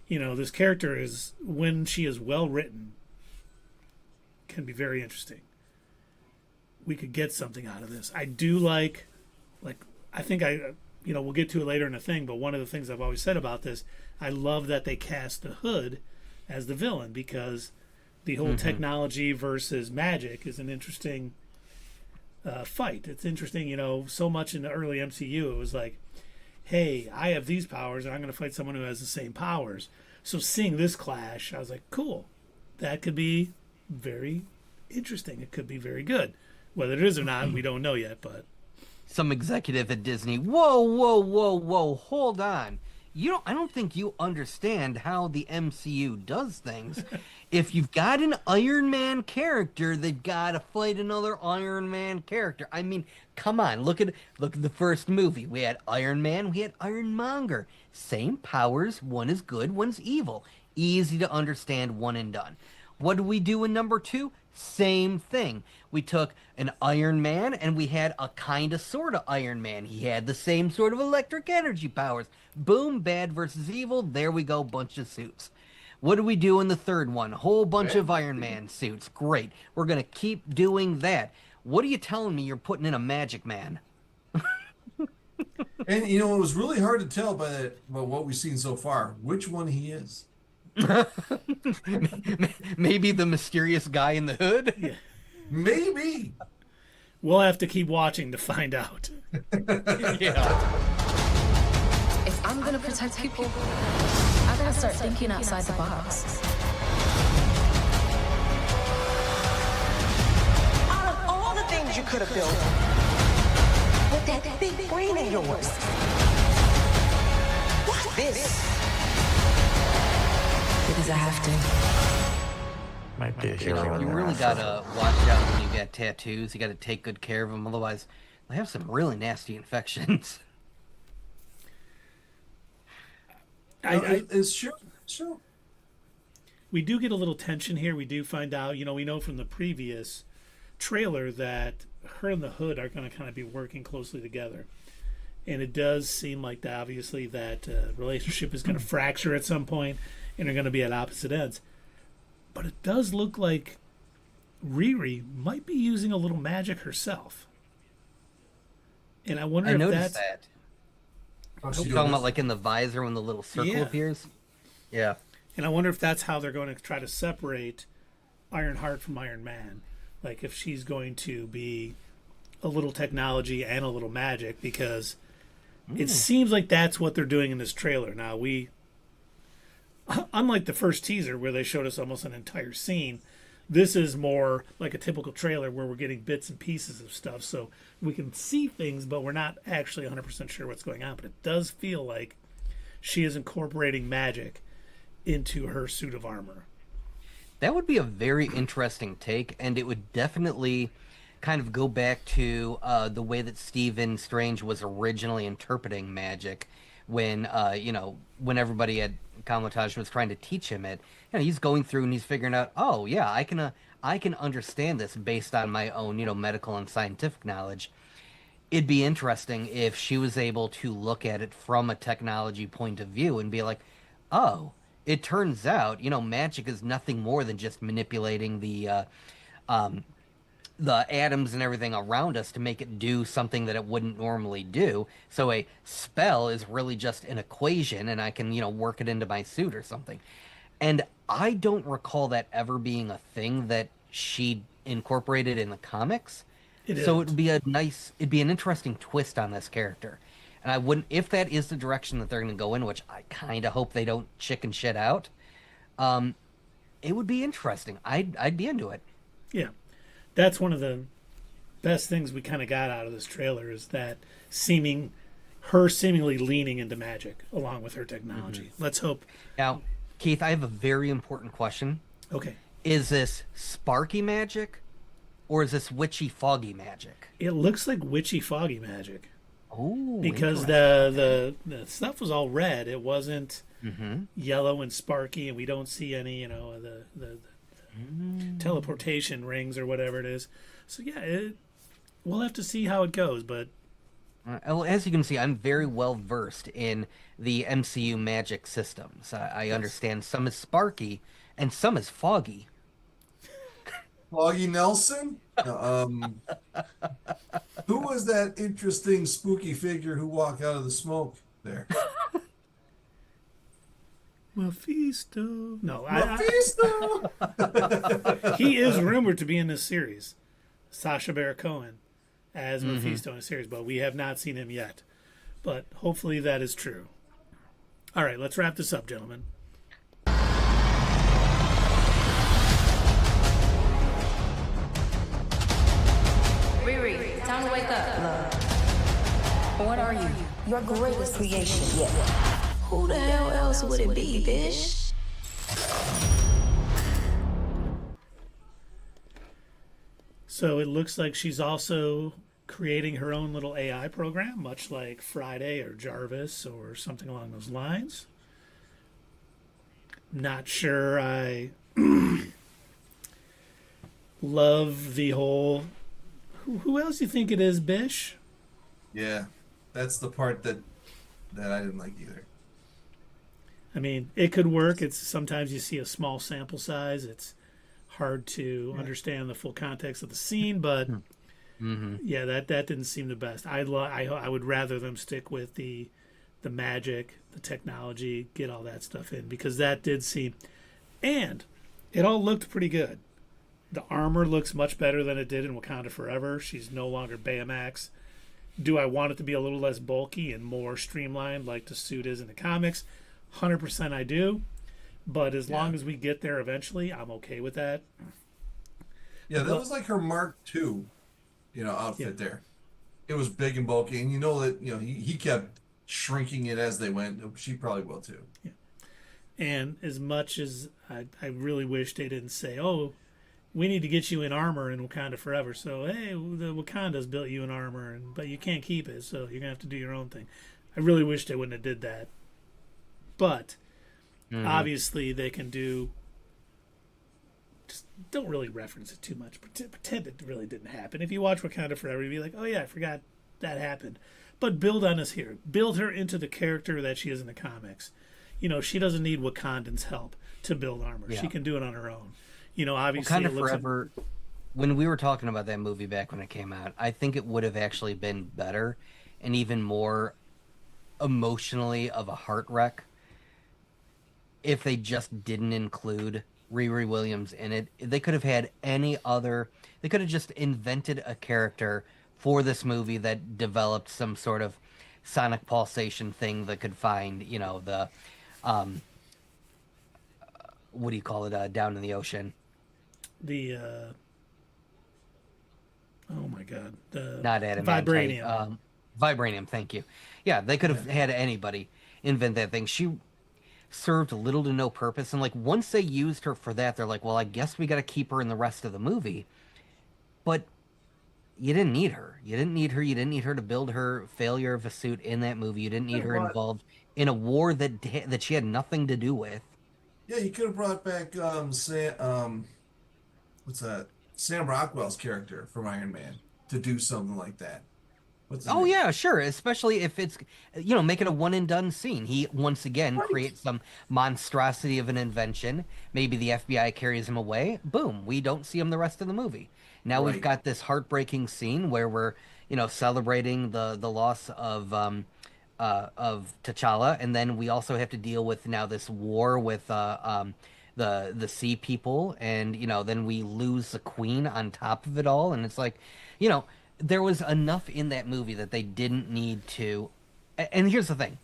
This character is, when she is well written, can be very interesting. We could get something out of this. I do like I think we'll get to it later in the thing, but one of the things I've always said about this, I love that they cast the Hood as the villain because the whole technology versus magic is an interesting fight. It's interesting, so much in the early MCU, it was like, hey, I have these powers and I'm going to fight someone who has the same powers. So seeing this clash, I was like, cool. That could be very interesting. It could be very good. Whether it is or not, we don't know yet, but Some executive at Disney. Whoa, hold on. I don't think you understand how the MCU does things. If you've got an Iron Man character, they've got to fight another Iron Man character. I mean, come on, look at the first movie. We had Iron Man, we had Ironmonger. Same powers, one is good, one's evil. Easy to understand, one and done. What do we do in number 2? Same thing. We took an Iron Man and we had a kind of sort of Iron Man. He had the same sort of electric energy powers. Boom, bad versus evil. There we go, bunch of suits. What do we do in the third one? A whole bunch of Iron Man suits. Great. We're going to keep doing that. What are you telling me you're putting in a Magic Man? And it was really hard to tell by what we've seen so far which one he is. Maybe the mysterious guy in the hood? yeah. Maybe. We'll have to keep watching to find out. Yeah. If I'm gonna protect people, I gotta start thinking outside the box. Out of all the things you could have built, with that big brain of yours, what's this? Because I have to. Might be a hero. You in really there. gotta watch out when you get tattoos. You gotta take good care of them, otherwise they have some really nasty infections. It's sure. We do get a little tension here. We do find out, we know from the previous trailer that her and the Hood are going to kind of be working closely together. And it does seem like obviously that relationship is going to fracture at some point and are going to be at opposite ends. But it does look like Riri might be using a little magic herself. And I wonder I if noticed that's... that. Oh, You're talking about like in the visor when the little circle Yeah. appears? Yeah. And I wonder if that's how they're going to try to separate Ironheart from Iron Man. Like if she's going to be a little technology and a little magic, because it seems like that's what they're doing in this trailer. Now unlike the first teaser where they showed us almost an entire scene, this is more like a typical trailer where we're getting bits and pieces of stuff. So we can see things, but we're not actually 100% sure what's going on. But it does feel like she is incorporating magic into her suit of armor. That would be a very interesting take, and it would definitely kind of go back to the way that Stephen Strange was originally interpreting magic when, when everybody at Kamatash was trying to teach him it. He's going through and he's figuring out, oh, yeah, I can understand this based on my own, medical and scientific knowledge. It'd be interesting if she was able to look at it from a technology point of view and be like, oh, it turns out, magic is nothing more than just manipulating the atoms and everything around us to make it do something that it wouldn't normally do. So a spell is really just an equation, and I can, work it into my suit or something. And I don't recall that ever being a thing that she incorporated in the comics. So it'd be an interesting twist on this character. And I wouldn't, if that is the direction that they're going to go in, which I kind of hope they don't chicken shit out, it would be interesting. I'd be into it. Yeah. That's one of the best things we kind of got out of this trailer is that seemingly leaning into magic along with her technology. Mm-hmm. Let's hope. Now, Keith, I have a very important question. Okay. Is this sparky magic or is this witchy foggy magic? It looks like witchy foggy magic. Oh, because the stuff was all red. It wasn't yellow and sparky, and we don't see any, the teleportation rings or whatever it is. So yeah, we'll have to see how it goes. But as you can see, I'm very well versed in the MCU magic systems. I understand some is sparky and some is foggy. Foggy Nelson? Who was that interesting spooky figure who walked out of the smoke there? Mephisto. No, Mephisto! He is rumored to be in this series. Sacha Baron Cohen as Mephisto in a series, but we have not seen him yet. But hopefully that is true. All right, let's wrap this up, gentlemen. Riri, time to wake up. What are you? Your greatest creation yet. Who the hell else would it be, bitch? So it looks like she's also creating her own little AI program, much like Friday or Jarvis or something along those lines. Not sure I love the whole... Who else do you think it is, Bish? Yeah, that's the part that I didn't like either. I mean, it could work. It's sometimes you see a small sample size. It's hard to understand the full context of the scene, but yeah, that didn't seem the best. I would rather them stick with the magic, the technology, get all that stuff in, because that did seem, and it all looked pretty good. The armor looks much better than it did in Wakanda Forever. She's no longer Baymax. Do I want it to be a little less bulky and more streamlined like the suit is in the comics? 100% I do. But as long as we get there eventually, I'm okay with that. Yeah, that was like her Mark II, outfit there. It was big and bulky, and that he kept shrinking it as they went. She probably will too. Yeah. And as much as I really wish they didn't say, oh, we need to get you in armor in Wakanda Forever. So, hey, the Wakanda's built you in armor, but you can't keep it, so you're going to have to do your own thing. I really wish they wouldn't have did that. But obviously they can do... Just don't really reference it too much. Pretend it really didn't happen. If you watch Wakanda Forever, you'd be like, oh yeah, I forgot that happened. But build on us here. Build her into the character that she is in the comics. She doesn't need Wakandans' help to build armor. Yeah. She can do it on her own. Obviously, Wakanda Forever. When we were talking about that movie back when it came out, I think it would have actually been better and even more emotionally of a heart wreck if they just didn't include Riri Williams in it. They could have had any other. They could have just invented a character for this movie that developed some sort of sonic pulsation thing that could find, the what do you call it? Down in the ocean. The oh my god, not Vibranium. Vibranium, thank you. Yeah, they could have had anybody invent that thing. served little to no purpose. And like once they used her for that, they're like, well, I guess we got to keep her in the rest of the movie. But you didn't need her. You didn't need her. You didn't need her to build her failure of a suit in that movie. You didn't need her involved in a war that she had nothing to do with. Yeah, you could have brought back what's that? Sam Rockwell's character from Iron Man to do something like that. What's his Oh name? yeah, sure. Especially if it's, you know, make it a one and done scene. He once again creates some monstrosity of an invention. Maybe the FBI carries him away. Boom, we don't see him the rest of the movie. Now we've Right. got this heartbreaking scene where we're, you know, celebrating the loss of T'Challa, and then we also have to deal with now this war with the sea people, and you know, then we lose the queen on top of it all, and it's like, you know, there was enough in that movie that they didn't need to. And here's the thing.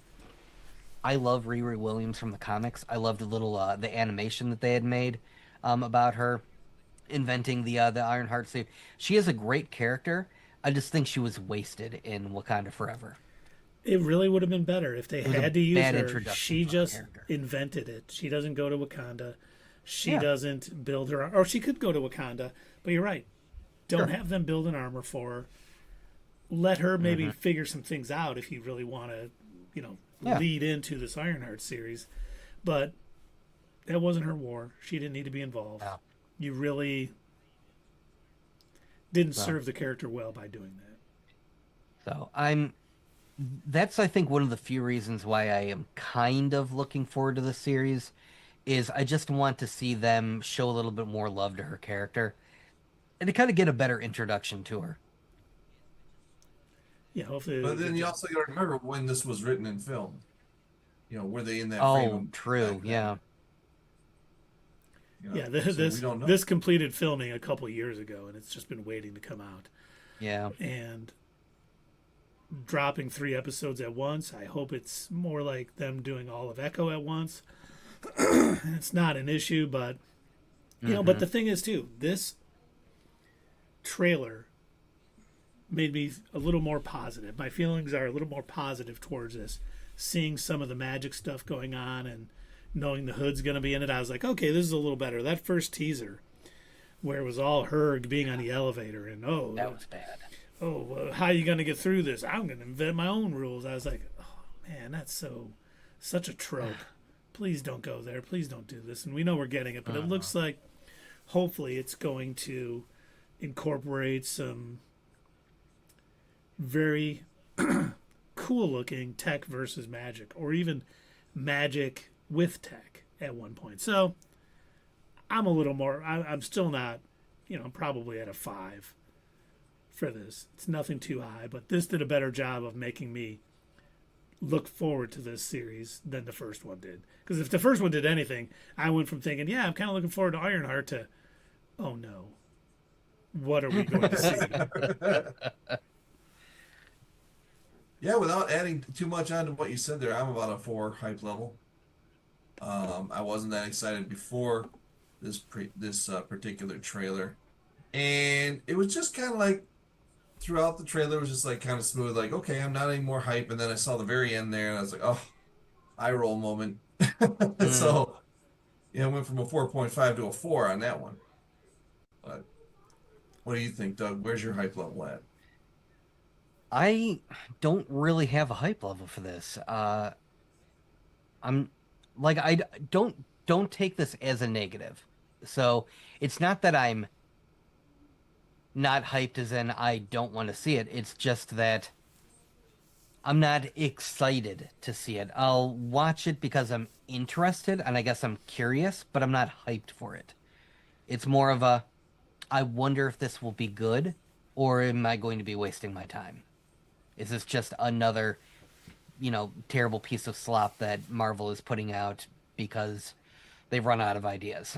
I love Riri Williams from the comics. I loved the little the animation that they had made about her inventing the Ironheart suit. She is a great character. I just think she was wasted in Wakanda Forever. It really would have been better if they was a had to use bad her. introduction She for a just character. invented it. She doesn't go to Wakanda. She Yeah. doesn't build her, or she could go to Wakanda. But you're right. Don't Sure. have them build an armor for her. Let her maybe Mm-hmm. figure some things out if you really want to, you know, Yeah. lead into this Ironheart series. But that wasn't her war. She didn't need to be involved. No. You really didn't serve the character well by doing that. So that's I think one of the few reasons why I am kind of looking forward to the series is I just want to see them show a little bit more love to her character and to kind of get a better introduction to her. Yeah, hopefully. But then you also got to remember when this was written and filmed. You know, were they in that frame Oh, of true. back then? Yeah. You know, Yeah, so this we don't know. this completed filming a couple years ago, and it's just been waiting to come out. Yeah. And dropping 3 episodes at once, I hope it's more like them doing all of Echo at once. It's not an issue, but you know. But the thing is, too, this trailer made me a little more positive. My feelings are a little more positive towards this. Seeing some of the magic stuff going on and knowing the Hood's going to be in it, I was like, okay, this is a little better. That first teaser, where it was all her being on the elevator and That was bad. how are you going to get through this? I'm going to invent my own rules. I was like, oh man, that's such a trope. Please don't go there. Please don't do this. And we know we're getting it, but it looks like hopefully it's going to incorporate some very cool looking tech versus magic, or even magic with tech at one point. So I'm a little more, I'm still not, you know, I'm probably at a 5 for this. It's nothing too high, but this did a better job of making me look forward to this series than the first one did. Because if the first one did anything, I went from thinking, yeah, I'm kind of looking forward to Ironheart to, oh no, what are we going to see? Yeah, without adding too much onto what you said there, I'm about a 4 hype level. I wasn't that excited before this particular trailer, and it was just kind of like throughout the trailer it was just like kind of smooth, like okay, I'm not any more hype, and then I saw the very end there, and I was like, oh, eye roll moment. So, yeah, I went from a 4.5 to a 4 on that one. But what do you think, Doug? Where's your hype level at? I don't really have a hype level for this. I'm like I don't take this as a negative. So it's not that I'm not hyped as in I don't want to see it. It's just that I'm not excited to see it. I'll watch it because I'm interested and I guess I'm curious, but I'm not hyped for it. It's more of a I wonder if this will be good or am I going to be wasting my time? Is this just another, you know, terrible piece of slop that Marvel is putting out because they've run out of ideas?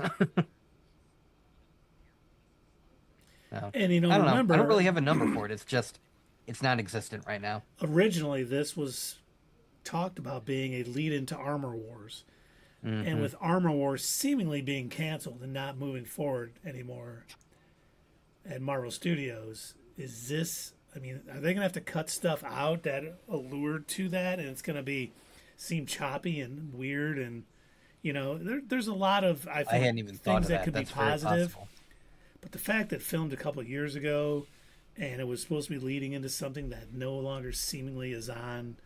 No. And you know, I don't remember, know. I don't really have a number for it. It's just, it's not existent right now. originally this was talked about being a lead into Armor Wars. And with Armor Wars seemingly being canceled and not moving forward anymore at Marvel Studios, is this, I mean, are they going to have to cut stuff out that allured to that? And it's going to seem choppy and weird and You know, there's a lot of I think hadn't even thought things of that that. could That's be very positive, possible. but the fact that filmed a couple of years ago, and it was supposed to be leading into something that no longer seemingly is on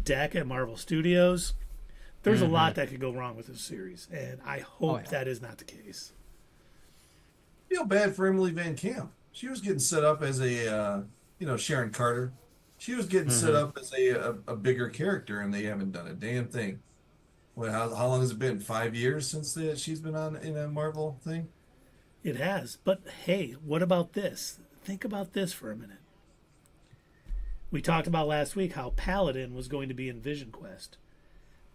deck at Marvel Studios, there's a lot that could go wrong with this series, and I hope that is not the case. I feel bad for Emily Van Camp. She was getting set up as a, Sharon Carter. She was getting set up as a bigger character, and they haven't done a damn thing. How long has it been? 5 years since she's been on in a Marvel thing? It has. But hey, what about this? Think about this for a minute. We talked about last week how Paladin was going to be in Vision Quest.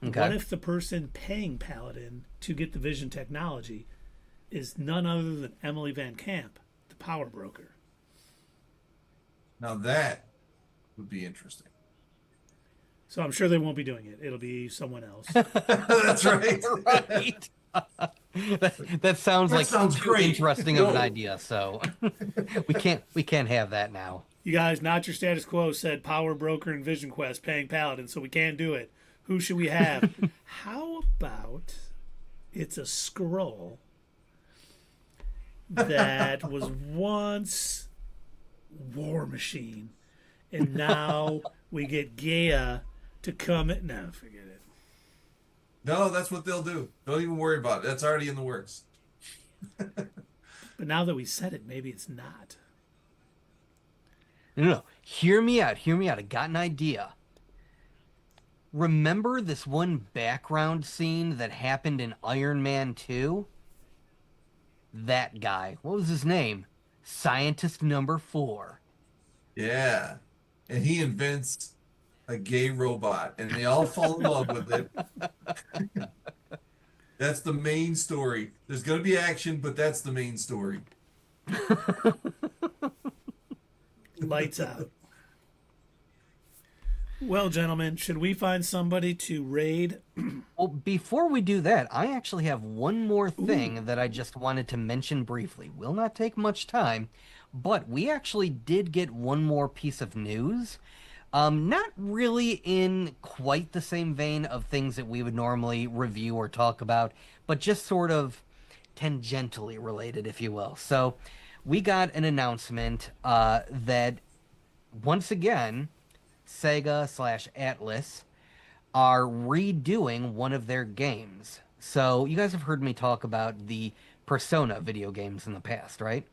Okay. What if the person paying Paladin to get the Vision technology is none other than Emily Van Camp, the power broker? Now that would be interesting. So I'm sure they won't be doing it. It'll be someone else. That's right. Right. that sounds like sounds too great. interesting of an No. idea. So we can't have that now. You guys, Not Your Status Quo said power broker and Vision Quest paying Paladin, so we can't do it. Who should we have? How about it's a scroll that was once War Machine, and now we get Gaia to come in. No, forget it. No, that's what they'll do. Don't even worry about it. That's already in the works. But now that we said it, maybe it's not. No. Hear me out. Hear me out. I got an idea. Remember this one background scene that happened in Iron Man 2? That guy. What was his name? Scientist number 4. Yeah. And he invents a gay robot, and they all fall in love with it. That's the main story. There's going to be action, but that's the main story. Lights out. Well, gentlemen, should we find somebody to raid? Well, before we do that, I actually have one more thing that I just wanted to mention briefly. Will not take much time, but we actually did get one more piece of news. Not really in quite the same vein of things that we would normally review or talk about, but just sort of tangentially related, if you will. So we got an announcement that, once again, Sega/Atlas are redoing one of their games. So you guys have heard me talk about the Persona video games in the past, right?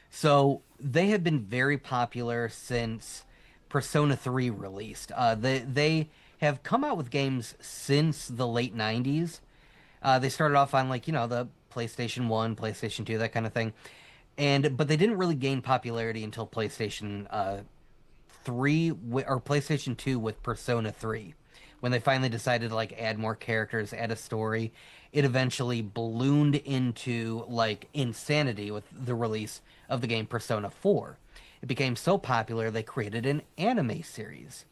So they have been very popular since Persona 3 released. They have come out with games since the late 90s. They started off on, the PlayStation 1, PlayStation 2, that kind of thing. But they didn't really gain popularity until PlayStation 3 or PlayStation 2 with Persona 3. When they finally decided to add more characters, add a story, it eventually ballooned into insanity with the release of the game Persona 4. It became so popular they created an anime series.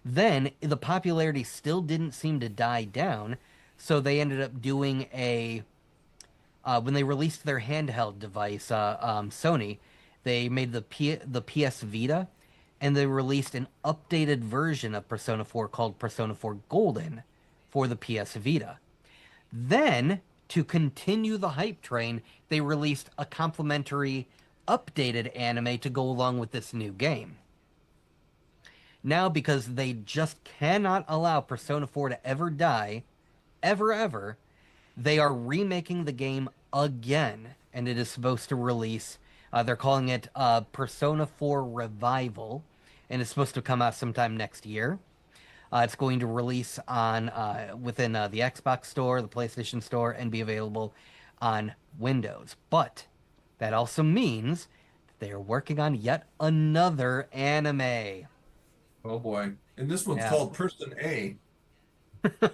Then the popularity still didn't seem to die down, so they ended up doing when they released their handheld device, Sony, they made the PS Vita, and they released an updated version of Persona 4 called Persona 4 Golden for the PS Vita. Then, to continue the hype train, they released a complimentary updated anime to go along with this new game. Now, because they just cannot allow Persona 4 to ever die, ever, they are remaking the game again, and it is supposed to release, they're calling it Persona 4 Revival, and it's supposed to come out sometime next year. It's going to release on within the Xbox Store, the PlayStation Store, and be available on Windows. But that also means that they are working on yet another anime. Oh boy. And this one's Yeah. called Person A. Well,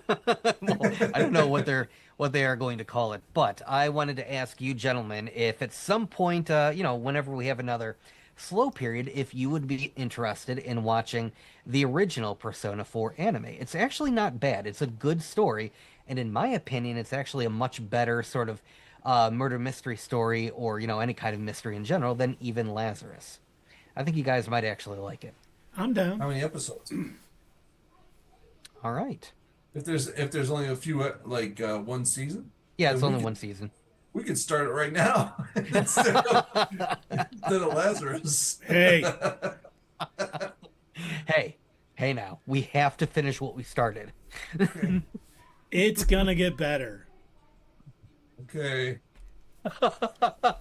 I don't know what they are going to call it, but I wanted to ask you gentlemen if at some point, whenever we have another slow period, if you would be interested in watching the original Persona 4 anime. It's actually not bad. It's a good story, and in my opinion, it's actually a much better sort of murder mystery story, or any kind of mystery in general, than even Lazarus. I think you guys might actually like it. I'm down. How many episodes? All right. if there's only a few one season, Yeah, then it's only one season. we could start it right now instead of Lazarus. Hey, Hey now, we have to finish what we started. it's gonna get better. Okay.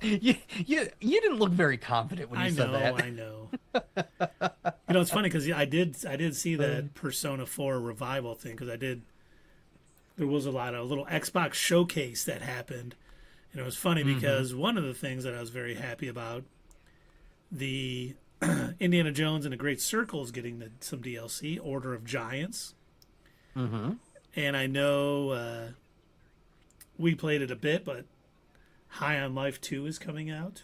You didn't look very confident when you said that. I know. You know, it's funny because I did see that Persona 4 revival thing because there was a little Xbox showcase that happened, and it was funny because one of the things that I was very happy about, the Indiana Jones and the Great Circle is getting some DLC, Order of Giants, and I know we played it a bit, but High on Life 2 is coming out.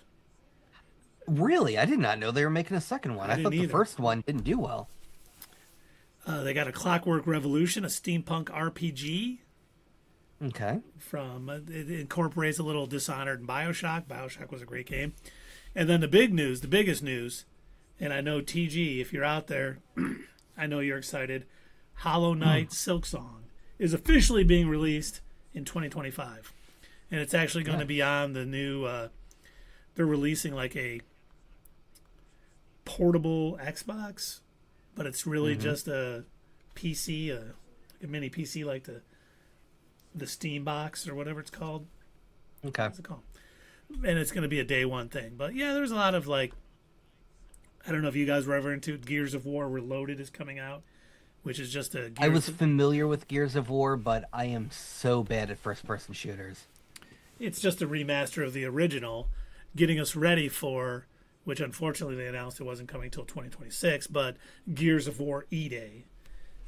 Really? I did not know they were making a second one. I thought the first one didn't do well. They got a Clockwork Revolution, a steampunk RPG. Okay. It incorporates a little Dishonored and Bioshock. Bioshock was a great game. And then the biggest news, and I know TG, if you're out there, I know you're excited. Hollow Knight Silksong is officially being released in 2025. And it's actually going to be on the new, they're releasing like a portable Xbox, but it's really just a PC, a mini PC like the Steam box or whatever it's called. Okay. What's it called? And it's going to be a day one thing. But yeah, there's a lot of I don't know if you guys were ever into Gears of War Reloaded is coming out, which is just a I was familiar with Gears of War, but I am so bad at first-person shooters. It's just a remaster of the original, getting us ready for, which unfortunately they announced it wasn't coming till 2026, but Gears of War E-Day,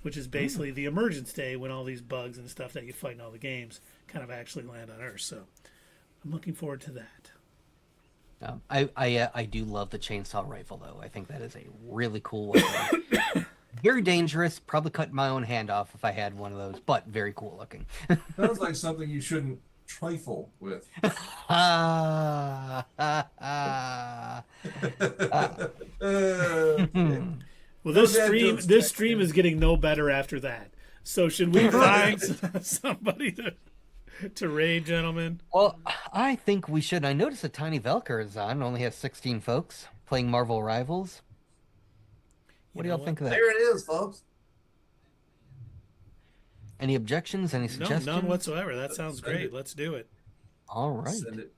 which is basically the emergence day when all these bugs and stuff that you fight in all the games kind of actually land on Earth. So I'm looking forward to that. I do love the chainsaw rifle, though. I think that is a really cool weapon. Very dangerous. Probably cut my own hand off if I had one of those, but very cool looking. Sounds like something you shouldn't trifle with. Well, this stream is getting no better after that. So should we find somebody to raid, gentlemen? Well, I think we should. I noticed that Tiny Velker is on. Only has 16 folks playing Marvel Rivals. What do y'all think of that? There it is, folks. Any objections? Any suggestions? No, none whatsoever. That sounds great. Let's do it. All right. Send it.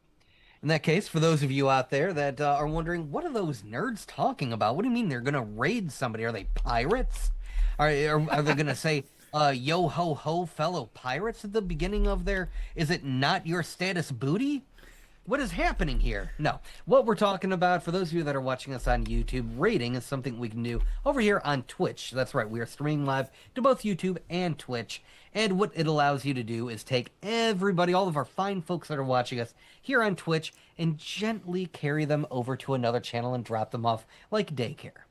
In that case, for those of you out there that are wondering, what are those nerds talking about? What do you mean they're going to raid somebody? Are they pirates? Are they going to say, yo ho ho, fellow pirates at the beginning of their, is it not your status booty? What is happening here? No. What we're talking about, for those of you that are watching us on YouTube, rating is something we can do over here on Twitch. That's right, we are streaming live to both YouTube and Twitch. And what it allows you to do is take everybody, all of our fine folks that are watching us here on Twitch, and gently carry them over to another channel and drop them off like daycare.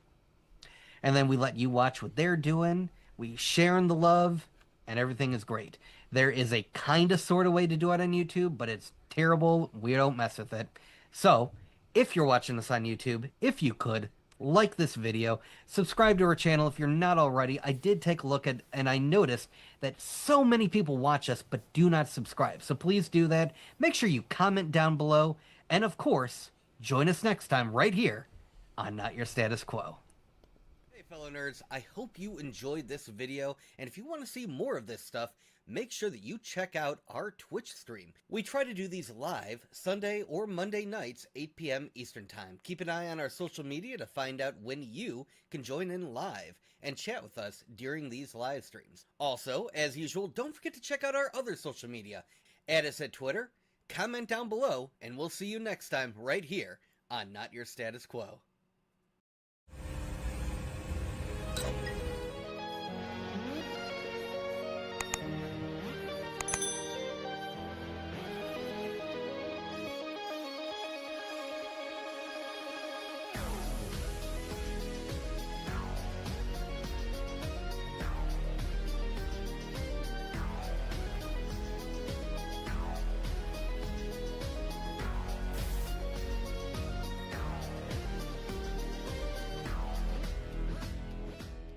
And then we let you watch what they're doing. We share in the love, and everything is great. There is a kind of sort of way to do it on YouTube, but it's terrible. We don't mess with it. So, if you're watching this on YouTube, if you could, like this video, subscribe to our channel if you're not already. I did take a look at, and I noticed that so many people watch us but do not subscribe. So please do that. Make sure you comment down below. And of course, join us next time right here on Not Your Status Quo. Hey fellow nerds, I hope you enjoyed this video, and if you want to see more of this stuff, make sure that you check out our Twitch stream. We try to do these live Sunday or Monday nights, 8 p.m. Eastern Time. Keep an eye on our social media to find out when you can join in live and chat with us during these live streams. Also, as usual, don't forget to check out our other social media. Add us at Twitter, comment down below, and we'll see you next time right here on Not Your Status Quo.